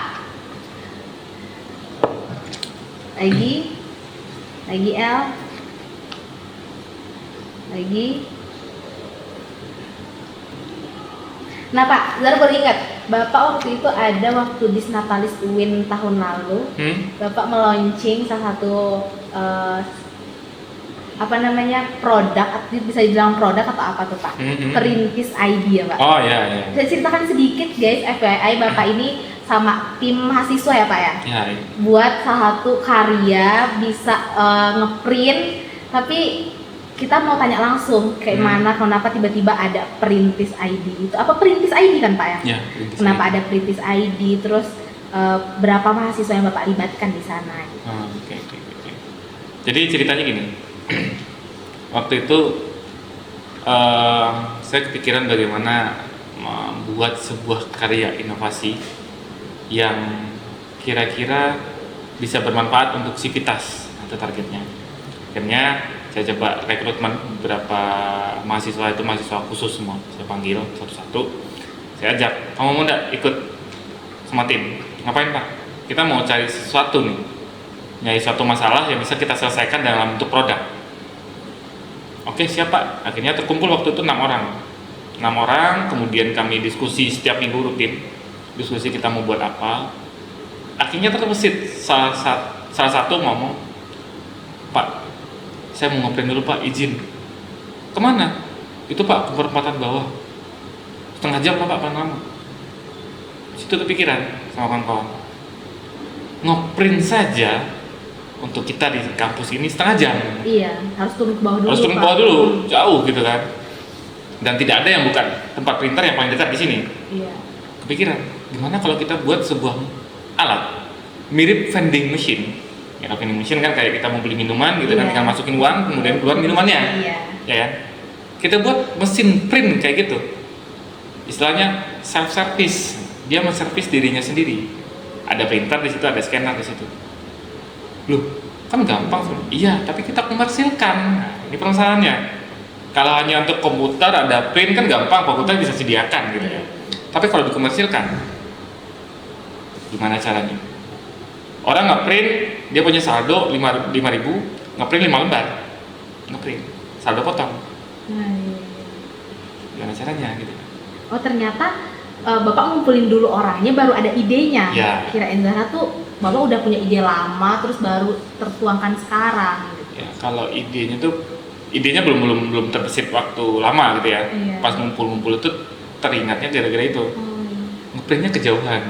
Lagi El. Nah Pak, Zara baru ingat, Bapak waktu itu ada waktu Disnatalis UIN tahun lalu, Bapak meluncing salah satu apa namanya produk, bisa dibilang produk atau apa tuh Pak? Perintis ID ya Pak? Oh ya. Saya ceritakan sedikit guys, FYI Bapak ini sama tim mahasiswa ya Pak ya? Ya. Buat salah satu karya bisa ngeprint, tapi kita mau tanya langsung kayak mana, kenapa tiba-tiba ada perintis ID itu? Apa perintis ID kan Pak ya? Ya, kenapa ada perintis ID? Terus berapa mahasiswa yang Bapak libatkan di sana? Gitu. Oke. Jadi ceritanya gini. Waktu itu saya kepikiran bagaimana membuat sebuah karya inovasi yang kira-kira bisa bermanfaat untuk sivitas atau targetnya. Akhirnya saya coba rekrutmen beberapa mahasiswa, itu mahasiswa khusus semua. Saya panggil satu-satu. Saya ajak, kamu mau nggak ikut sama tim? Ngapain Pak? Kita mau cari sesuatu nih, nyari suatu masalah yang bisa kita selesaikan dalam bentuk produk. Oke, siap Pak. Akhirnya terkumpul waktu itu 6 orang. 6 orang, kemudian kami diskusi setiap minggu rutin. Diskusi kita mau buat apa. Akhirnya terbesit salah satu ngomong, Pak, saya mau ngobrol dulu Pak, izin. Kemana? Itu Pak, ke perempatan bawah. Setengah jam Pak, paling lama. Situ kepikiran sama kawan-kawan. Ngeprint saja untuk kita di kampus ini setengah jam. Iya, harus turun ke bawah dulu. Harus turun ke bawah dulu, jauh gitu kan. Dan tidak ada yang bukan tempat printer yang paling dekat di sini. Iya. Kepikiran, gimana kalau kita buat sebuah alat mirip vending machine. Ya, vending machine kan kayak kita mau beli minuman gitu kan, tinggal masukin uang, kemudian keluar minumannya. Iya. Ya kan? Kita buat mesin print kayak gitu. Istilahnya self service. Dia menservis dirinya sendiri. Ada printer di situ, ada scanner di situ. Loh, kan gampang. Iya, tapi kita komersilkan. Nah, ini permasalahannya. Kalau hanya untuk komputer ada print kan gampang, komputer bisa sediakan gitu ya. Tapi kalau dikomersilkan, gimana caranya? Orang nge-print, dia punya saldo 5.000, nge-print 5 lembar, nge-print, saldo potong. Gimana caranya gitu? Oh ternyata Bapak ngumpulin dulu orangnya, baru ada idenya. Ya. Kirain Zahra tuh Bapak udah punya ide lama, terus baru tertuangkan sekarang. Gitu. Ya, kalau idenya belum terbesit waktu lama gitu ya. Iya. Pas ngumpul-ngumpul itu teringatnya gara-gara itu. Ngeprintnya kejauhan.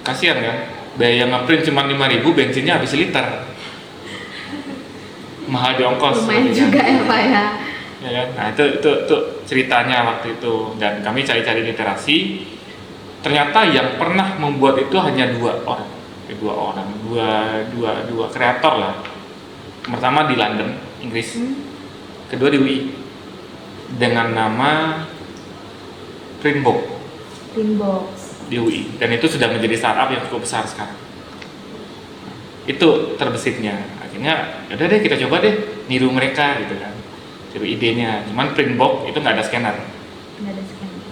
Kasihan kan? Biaya ngeprint cuma 5.000, bensinnya habis liter. Mahal di ongkos. Lumayan juga kan? ya Pak ya. Ya kan? Nah itu ceritanya waktu itu, dan kami cari-cari literasi. Ternyata yang pernah membuat itu hanya dua kreator lah. Pertama di London, Inggris. Kedua di UI dengan nama Printbox di UI, dan itu sudah menjadi startup yang cukup besar sekarang. Itu terbesitnya. Akhirnya yaudah deh, kita coba deh niru mereka gitu kan. Niru idenya. Cuman Printbox itu nggak ada scanner.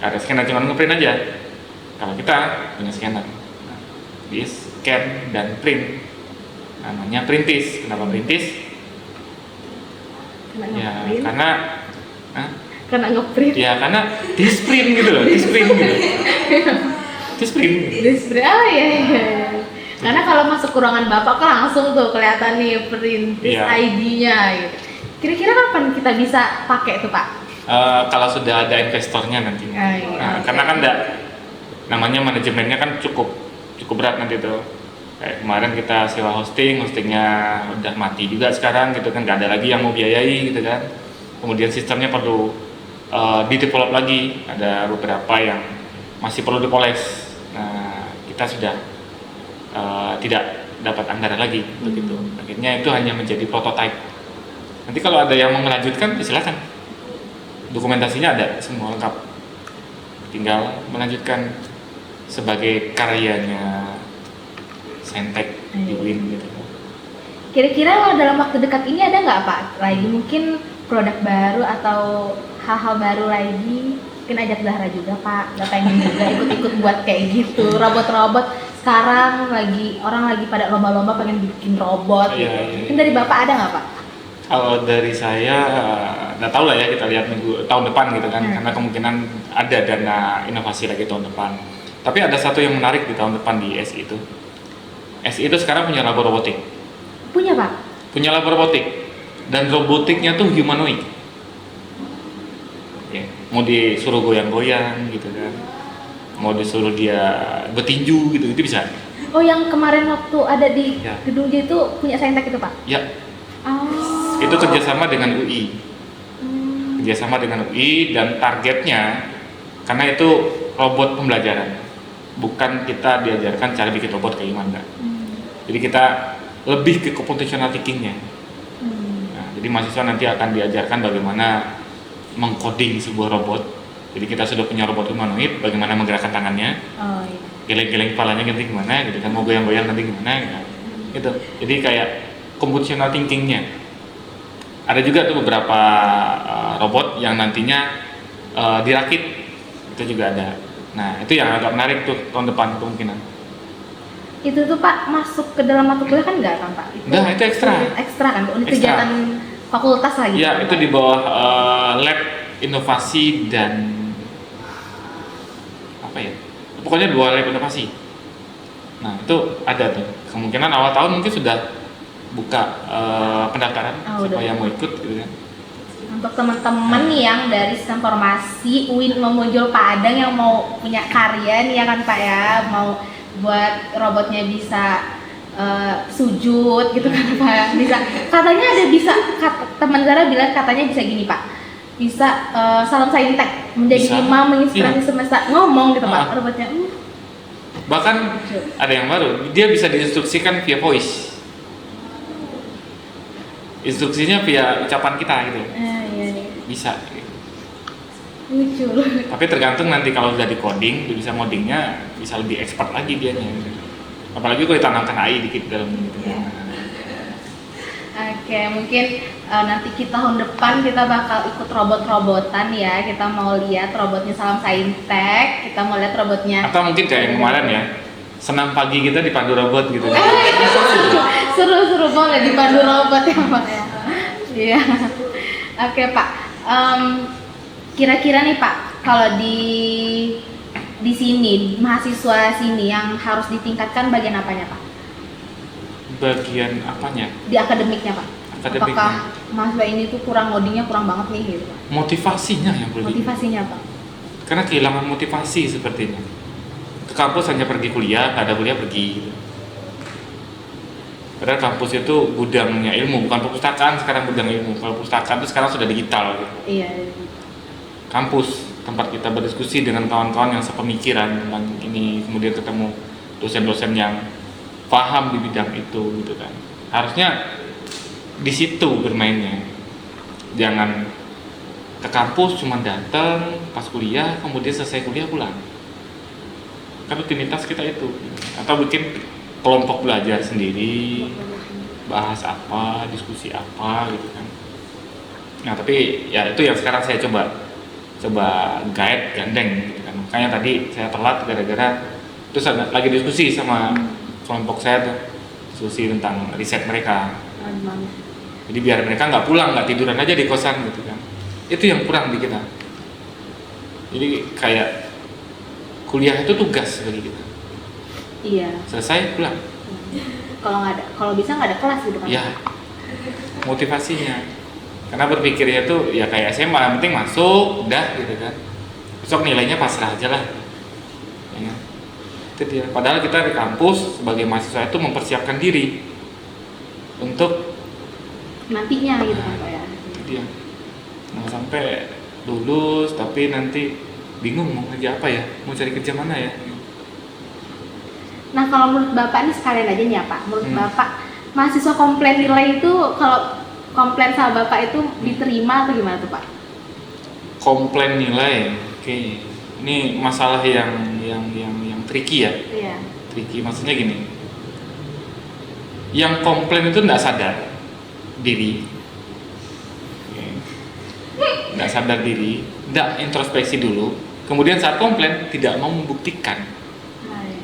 Nggak ada scanner, cuman ngeprint aja. Kalau kita punya scanner, di scan dan print, namanya perintis. Kenapa perintis? Karena ngeprint. Ya karena disprint gitu loh, disprint gitu. Disprint. Oh iya. Karena kalau masuk ke ruangan Bapak kan langsung tuh kelihatan nih perintis ID-nya gitu. Kira-kira kapan kita bisa pakai tuh Pak? Kalau sudah ada investornya nantinya. Karena kan namanya manajemennya kan cukup berat nanti tuh. Kayak kemarin kita sewa hostingnya udah mati juga sekarang gitu kan, nggak ada lagi yang mau biayai gitu kan. Kemudian sistemnya perlu di-develop lagi, ada beberapa yang masih perlu dipoles. Nah, kita sudah tidak dapat anggaran lagi begitu. Akhirnya itu hanya menjadi prototype. Nanti kalau ada yang mau melanjutkan, silakan. Dokumentasinya ada semua lengkap. Tinggal melanjutkan sebagai karyanya Saintek di UIN gitu. Kira-kira dalam waktu dekat ini ada nggak Pak lagi mungkin produk baru atau hal-hal baru lagi? Mungkin ajak Zahra juga Pak, nggak pengen juga ikut-ikut buat kayak gitu. Robot-robot sekarang orang lagi pada lomba-lomba pengen bikin robot. Iya. Mungkin dari Bapak ada nggak Pak? Kalau dari saya nggak tahu lah ya, kita lihat tahun depan gitu kan, karena kemungkinan ada dana inovasi lagi tahun depan. Tapi ada satu yang menarik di tahun depan di SI itu. SI itu sekarang punya labo robotik. Punya Pak? Punya labo robotik. dan robotiknya tuh humanoid. Ya, mau disuruh goyang-goyang gitu kan, mau disuruh dia bertinju gitu, itu bisa. Oh, yang kemarin waktu ada di Ya. gedung J itu punya Saintek itu, Pak? Ya, Oh. itu kerjasama dengan UI. Hmm. Kerjasama dengan UI dan targetnya, karena itu robot pembelajaran, bukan kita diajarkan cara bikin robot kayak gimana. Jadi kita lebih ke computational thinking-nya. Nah, jadi mahasiswa nanti akan diajarkan bagaimana mengcoding sebuah robot. Jadi kita sudah punya robot humanoid, bagaimana menggerakkan tangannya, Oh iya. geleng-geleng kepalanya nanti gimana, gitu kan, mau goyang-goyang nanti gimana, gitu. Jadi kayak computational thinking-nya. Ada juga tuh beberapa robot yang nantinya dirakit, itu juga ada. Nah, itu yang agak menarik tuh tahun depan kemungkinan. Itu tuh Pak masuk ke dalam mata kuliah kan enggak kan Pak? Nah, itu ekstra. Ekstra kan, unit Ekstra. kegiatan fakultas lagi. Ya, itu di bawah lab inovasi dan apa ya? Pokoknya dua lab inovasi. Nah, itu ada tuh. Kemungkinan awal tahun mungkin sudah buka pendaftaran siapa yang mau ikut gitu kan. Untuk teman-teman yang dari sistem informasi UIN Memuncul Padang yang mau punya karya nih ya kan Pak ya, mau buat robotnya bisa sujud gitu kan Pak, bisa katanya ada bisa teman Zara bilang katanya bisa gini Pak, bisa salam saintek menjadi Bisa. imam menginspirasi Iya. semesta, ngomong gitu Pak Ah. robotnya. Bahkan ada yang baru, dia bisa diinstruksikan via voice. Instruksinya via ucapan kita gitu. Iya. Bisa. Lucu. Tapi tergantung nanti kalau udah di coding, dia bisa ngodingnya bisa lebih expert lagi dianya. Apalagi kalau ditanamkan AI dikit dalam gitu. Oke, mungkin nanti kita tahun depan kita bakal ikut robot-robotan ya. Kita mau lihat robotnya Salam Saintek, kita mau lihat robotnya. Atau mungkin kayak yang kemarin ya, senam pagi kita dipandu robot gitu. Seru-seru boleh dipandu robot ya Pak ya. Iya. Oke Pak. Kira-kira nih Pak, kalau di sini mahasiswa sini yang harus ditingkatkan bagian apanya Pak? Bagian apanya? Di akademiknya Pak. Akademiknya. Apakah mahasiswa ini tuh kurang ngodingnya kurang banget nih gitu Pak? Motivasinya yang perlu. Motivasinya Pak. Karena kehilangan motivasi sepertinya. Ke kampus hanya pergi kuliah, nggak ada kuliah pergi gitu. Padahal kampus itu gudangnya ilmu, bukan perpustakaan sekarang gudang ilmu. Kalau perpustakaan itu sekarang sudah digital gitu. Iya. Kampus, tempat kita berdiskusi dengan kawan-kawan yang sepemikiran tentang ini, kemudian ketemu dosen-dosen yang paham di bidang itu gitu kan. Harusnya di situ bermainnya. Jangan ke kampus cuma datang pas kuliah, kemudian selesai kuliah pulang. Kan rutinitas kita itu. Atau bikin kelompok belajar sendiri, bahas apa, diskusi apa gitu kan. Nah, tapi ya itu yang sekarang saya coba guide gandeng gitu kan. Makanya tadi saya telat gara-gara terus lagi diskusi sama kelompok saya tuh, diskusi tentang riset mereka. Jadi biar mereka nggak pulang, nggak tiduran aja di kosan gitu kan. Itu yang kurang di kita. Jadi kayak kuliah itu tugas bagi kita. Iya. Selesai pulang. Kalau bisa nggak ada kelas gitu kan? Ya, motivasinya. Karena berpikirnya tuh ya kayak SMA, yang penting masuk, udah gitu kan. Besok nilainya pasrah aja lah. Ya. Itu dia. Padahal kita di kampus sebagai mahasiswa itu mempersiapkan diri untuk Nantinya gitu kan Pak ya. itu dia. Nah, sampai lulus tapi nanti bingung mau kerja apa ya, mau cari kerja mana ya. Nah kalau menurut Bapak nih sekalian aja nih ya Pak, menurut Hmm. Bapak mahasiswa komplain nilai itu kalau komplain sama Bapak itu diterima atau gimana tuh Pak? Komplain nilai, oke. Ini masalah yang tricky ya. Iya. Tricky maksudnya gini. Yang komplain itu tidak sadar diri. Oke. Nggak sadar diri, tidak introspeksi dulu. Kemudian saat komplain tidak mau membuktikan. Nah, iya.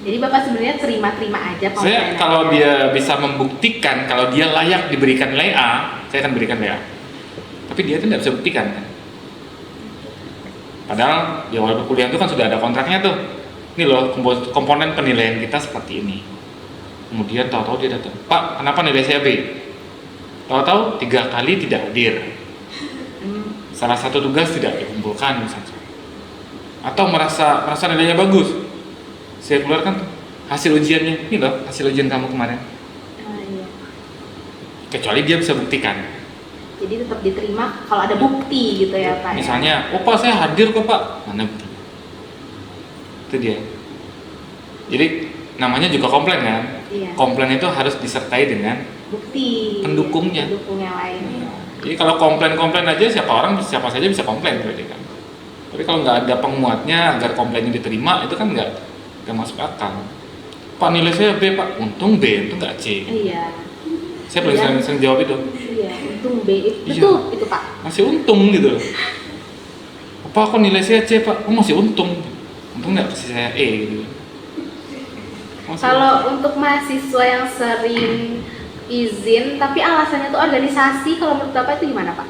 Jadi Bapak sebenarnya terima-terima aja Saya komplain. kalau dia bisa membuktikan kalau dia layak diberikan nilai A, saya akan berikan nilai A. Tapi dia itu tidak bisa buktikan kan. Padahal di awal kuliah itu kan sudah ada kontraknya tuh. Ini loh komponen penilaian kita seperti ini. Kemudian tahu-tahu dia datang, Pak, kenapa nilai saya B? tahu-tahu 3 kali tidak hadir. Salah satu tugas tidak dikumpulkan misalnya. Atau merasa nilainya bagus. Saya keluarkan hasil ujiannya, ini loh hasil ujian kamu kemarin. Iya. Kecuali dia bisa buktikan. Jadi tetap diterima kalau ada bukti gitu ya Pak. Misalnya, oh Pak saya hadir kok Pak. Mana bukti? Itu dia. Jadi namanya juga komplain kan? Iya. Komplain itu harus disertai dengan Bukti. pendukungnya. Pendukung yang lain. Jadi kalau komplain aja siapa saja bisa komplain berarti kan. Tapi kalau nggak ada penguatnya agar komplainnya diterima itu kan nggak masuk akal. Pak nilai saya B Pak, untung B itu nggak C. Iya. Saya paling sering jawab itu. Iya, untung B. Iya. Betul itu Pak. Masih untung gitu. Pak kok nilai saya C Pak? Oh masih untung. Untung nggak kasih saya E gitu. Kalau untuk mahasiswa yang sering izin tapi alasannya itu organisasi, kalau menurut Bapak itu gimana Pak?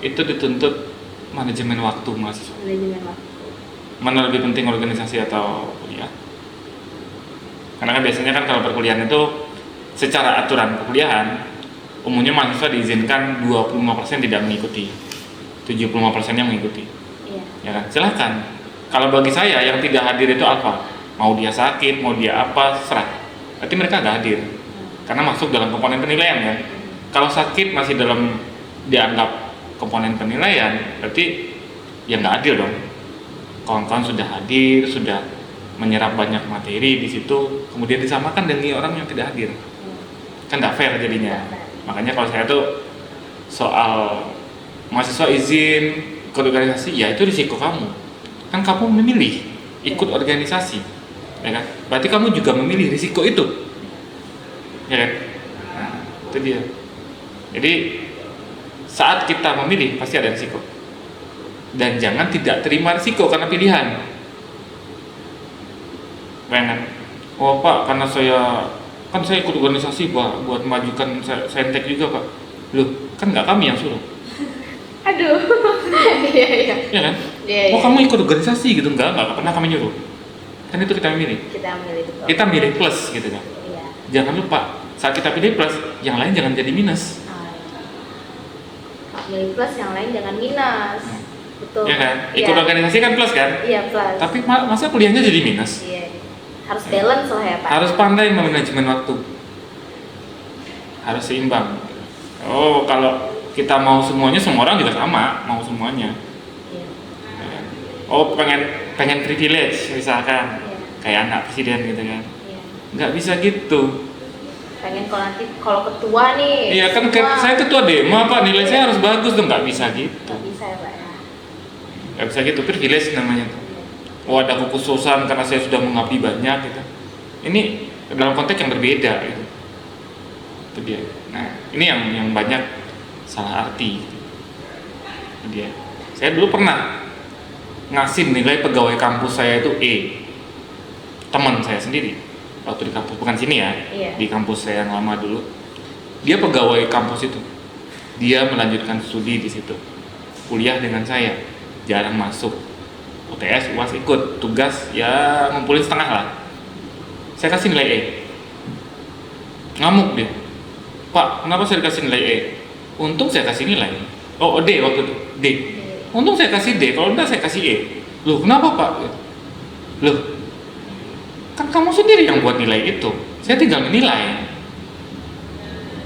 Itu dituntut manajemen waktu mahasiswa. Manajemen waktu. Mana lebih penting organisasi atau kuliah? Karena kan biasanya kan kalau perkuliahan itu secara aturan perkuliahan umumnya mahasiswa diizinkan 25% tidak mengikuti, 75%-nya mengikuti. Iya. Ya kan? Silahkan. Kalau bagi saya yang tidak hadir itu apa? Mau dia sakit, mau dia apa, serah. Berarti mereka nggak hadir karena masuk dalam komponen penilaian kan. Kalau sakit masih dalam dianggap komponen penilaian, berarti ya nggak adil dong. Kawan-kawan sudah hadir, sudah menyerap banyak materi di situ, kemudian disamakan dengan orang yang tidak hadir, kan nggak fair jadinya. Makanya kalau saya tuh soal mahasiswa izin ikut organisasi, ya itu risiko kamu. Kan kamu memilih ikut organisasi, ya kan? Berarti kamu juga memilih risiko itu, ya kan? Nah, itu dia. Jadi saat kita memilih pasti ada risiko. Dan jangan tidak terima risiko karena pilihan. Pengen, oh Pak, karena saya ikut organisasi Pak, buat memajukan saintek juga Pak. Loh, kan nggak kami yang suruh. Aduh. Iya. Iya kan? Iya. Oh kamu ikut organisasi gitu, nggak pernah kami nyuruh. Kan itu kita milih. Kita milih plus gitu kan. Iya. Jangan lupa saat kita pilih plus, yang lain jangan jadi minus. Milih plus, yang lain jangan minus. Betul. Iya kan? Ikut organisasi kan plus kan? Iya plus. Tapi masa kuliahnya jadi minus? Iya. Harus balance lah ya Pak. Harus pandai manajemen waktu. Harus seimbang. Oh kalau kita mau semuanya, semua orang juga sama mau semuanya. Iya. Ya kan? Oh pengen privilege misalkan, Iya. kayak anak presiden gitu kan? Iya. Nggak bisa gitu. Pengen kalau ketua nih. Iya kan saya ketua Dema Pak, nilai saya harus bagus dong, nggak bisa gitu. Nggak bisa ya Pak ya. Nggak bisa gitu, privilege namanya tuh. Oh ada kekhususan karena saya sudah mengabdi banyak gitu. Ini dalam konteks yang berbeda gitu. Itu dia. Nah ini yang banyak salah arti. Itu dia. Saya dulu pernah ngasih nilai pegawai kampus saya itu E. Teman saya sendiri waktu di kampus, bukan sini ya. Iya. Di kampus saya yang lama dulu. Dia pegawai kampus itu. Dia melanjutkan studi di situ. Kuliah dengan saya. Jarang masuk. UTS, UAS ikut. Tugas ya ngumpulin setengah lah. Saya kasih nilai E. Ngamuk dia. Pak, kenapa saya dikasih nilai E? Untung saya kasih nilai. Oh, D waktu itu. D. Untung saya kasih D, kalau enggak saya kasih E. Loh, kenapa Pak? Loh, kan kamu sendiri yang buat nilai itu. Saya tinggal menilai.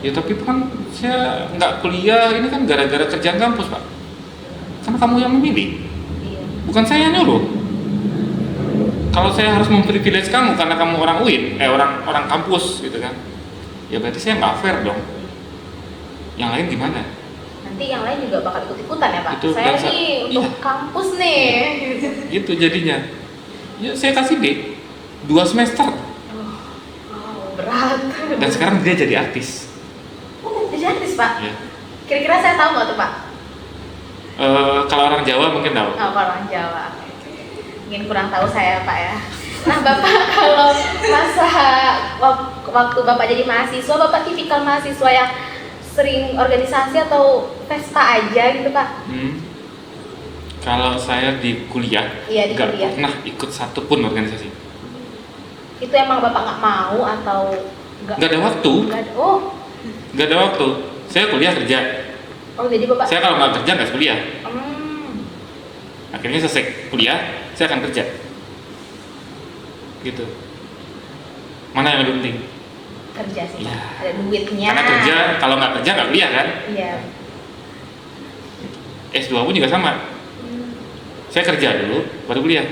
Ya tapi kan saya nggak kuliah, ini kan gara-gara kerjaan kampus Pak. Kan kamu yang memilih. Bukan saya yang nyuruh. Kalau saya harus memprivilege kamu karena kamu orang UIN, orang kampus gitu kan. Ya berarti saya nggak fair dong. Yang lain gimana? Nanti yang lain juga bakal ikut-ikutan ya Pak. Itu Saya nih untuk kampus nih. Itu jadinya. Ya saya kasih D 2 semester. Berat. Dan sekarang dia jadi artis. Jadi artis Pak. Ya. Kira-kira saya tahu nggak tuh Pak? Kalau orang Jawa mungkin tahu. Oh, kalau orang Jawa. Mungkin kurang tahu saya Pak ya. Nah Bapak kalau masa waktu Bapak jadi mahasiswa, Bapak tipikal mahasiswa yang sering organisasi atau pesta aja gitu Pak? Kalau saya di kuliah, Iya, di nggak kuliah. pernah ikut satupun organisasi. Itu emang Bapak nggak mau atau Nggak ada waktu. Nggak ada. Oh, nggak ada waktu. Saya kuliah kerja. Oh, jadi Bapak. Saya kalau nggak kerja nggak kuliah. Hmm. Akhirnya selesai kuliah, saya akan kerja. Gitu. Mana yang lebih penting? Kerja sih, Iya. Pak. Ada duitnya. Karena kerja, kalau nggak kerja nggak kuliah kan? Iya. S2 pun juga sama. Saya kerja dulu, baru kuliah.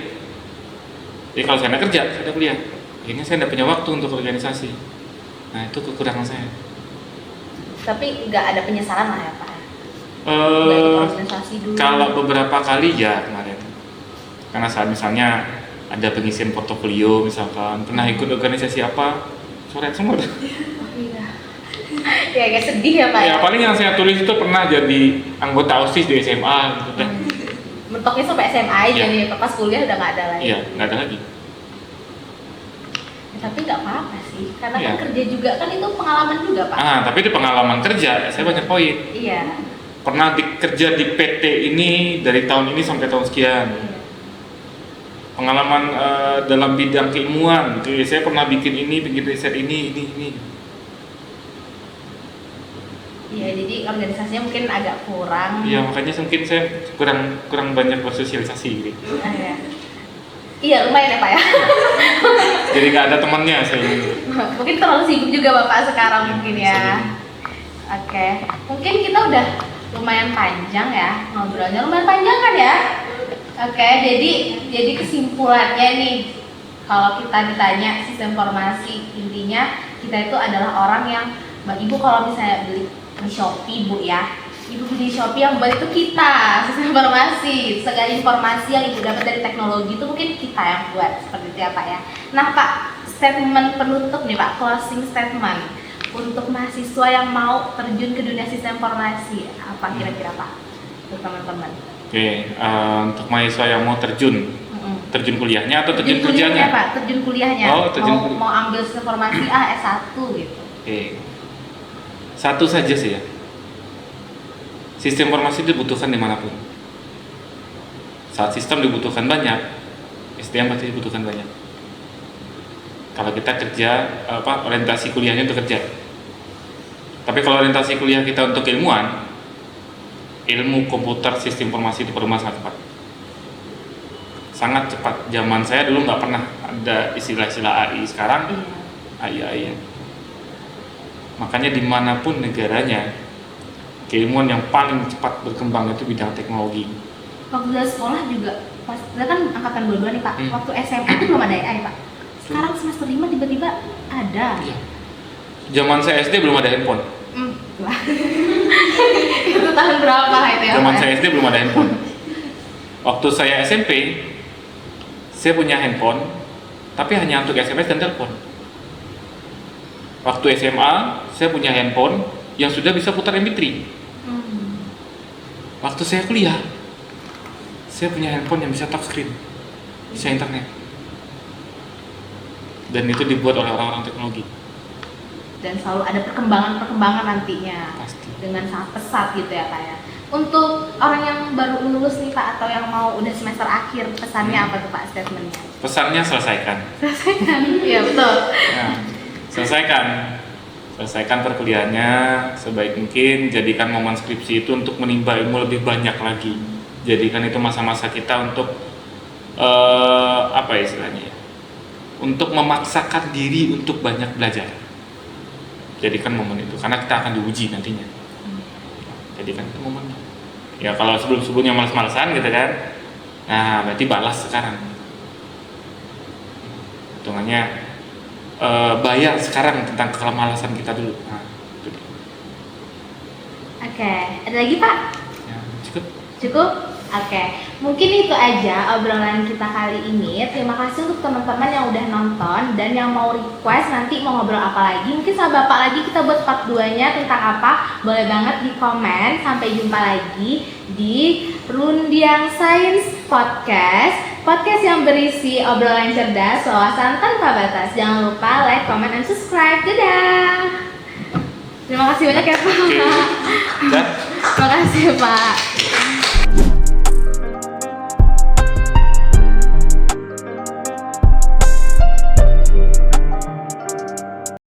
Jadi kalau saya nggak kerja, saya udah kuliah. Akhirnya saya nggak punya waktu untuk organisasi. Nah itu kekurangan saya. Tapi nggak ada penyesalan lah ya Pak. Nggak ikut organisasi dulu. Kalau beberapa kali ya kemarin. Karena saat misalnya ada pengisian portofolio misalkan, pernah ikut organisasi apa, coret semua. Oh, iya. Ya agak sedih ya Pak. Ya paling yang saya tulis itu pernah jadi anggota OSIS di SMA gitu kan. Mentoknya sampai SMA aja Iya. nih, pas kuliah udah nggak ada lagi. Iya, nggak ada lagi. Tapi nggak apa-apa sih, karena Iya. kan kerja juga kan itu pengalaman juga Pak. Tapi di pengalaman kerja saya banyak poin. Iya. Pernah kerja di PT ini dari tahun ini sampai tahun sekian. Iya. Pengalaman dalam bidang keilmuan, gitu. Saya pernah bikin riset ini. Iya, jadi organisasinya mungkin agak kurang. Iya, makanya mungkin saya kurang banyak bersosialisasi gitu. Iya. Iya, lumayan ya Pak ya. Jadi nggak ada temannya saya. Mungkin terlalu sibuk juga Bapak sekarang Iya, mungkin bisa ya. jadi. Oke, mungkin kita udah lumayan panjang ya ngobrolnya, lumayan panjang kan ya. Oke, jadi kesimpulannya nih, kalau kita ditanya sistem informasi, intinya kita itu adalah orang yang, Mbak Ibu kalau misalnya beli di Shopee Bu ya, Ibu beli di Shopee yang buat itu kita, sistem informasi, segala informasi yang Ibu dapat dari teknologi itu mungkin kita yang buat, seperti itu ya Pak ya. Nah Pak, statement penutup nih Pak, closing statement untuk mahasiswa yang mau terjun ke dunia sistem informasi, apa kira-kira Pak untuk teman-teman? Oke, untuk mahasiswa yang mau terjun kuliahnya atau terjun kuliahnya kerjanya? Pak, terjun kuliahnya. Oh, terjun kuliah. Mau ambil informasi S1 gitu. Oke, satu saja sih ya. Sistem informasi dibutuhkan dimanapun. Saat sistem dibutuhkan banyak, SDM pasti dibutuhkan banyak. Kalau kita kerja, orientasi kuliahnya untuk kerja. Tapi kalau orientasi kuliah kita untuk ilmuwan, ilmu komputer sistem informasi itu perkembangan sangat cepat. Sangat cepat. Zaman saya dulu nggak pernah ada istilah-istilah AI, sekarang AI. Makanya dimanapun negaranya, keilmuan yang paling cepat berkembang itu bidang teknologi. Waktu dari sekolah juga, pas saya kan angkatan 22 nih Pak, waktu SMA itu belum ada AI Pak. Sekarang semester 5 tiba-tiba ada. Iya. Zaman saya SD belum ada handphone. Itu tahun berapa itu ya Zaman Pak? saya SD belum ada handphone. Waktu saya SMP, saya punya handphone, tapi hanya untuk SMS dan telepon. Waktu SMA, saya punya handphone yang sudah bisa putar MP3. Waktu saya kuliah, saya punya handphone yang bisa touchscreen, bisa internet. Dan itu dibuat oleh orang-orang teknologi. Dan selalu ada perkembangan nantinya. Pasti. Dengan sangat pesat gitu ya Pak ya. Untuk orang yang baru lulus nih Pak, atau yang mau udah semester akhir, pesannya apa tuh Pak statementnya? Pesannya selesaikan. Selesaikan, iya betul. Nah, selesaikan perkuliahannya sebaik mungkin. Jadikan momen skripsi itu untuk menimba ilmu lebih banyak lagi. Jadikan itu masa-masa kita untuk apa istilahnya ya? Untuk memaksakan diri untuk banyak belajar. Jadikan momen itu, karena kita akan diuji nantinya. Jadikan itu momennya. Ya kalau sebelumnya malas-malasan gitu kan, nah berarti balas sekarang. Hitungannya bayar sekarang tentang kemalasan kita dulu. Nah, itu dia. Oke, ada lagi Pak? Ya, cukup. Cukup? Oke, mungkin itu aja obrolan kita kali ini. Terima kasih untuk teman-teman yang udah nonton dan yang mau request nanti mau ngobrol apa lagi. Mungkin sama Bapak lagi kita buat part 2-nya tentang apa. Boleh banget di komen. Sampai jumpa lagi di Rundiang Science Podcast. Podcast yang berisi obrolan cerdas, wawasan tanpa batas. Jangan lupa like, comment, and subscribe. Dadah! Terima kasih banyak ya Pak. Oke. Dah. Terima kasih Pak.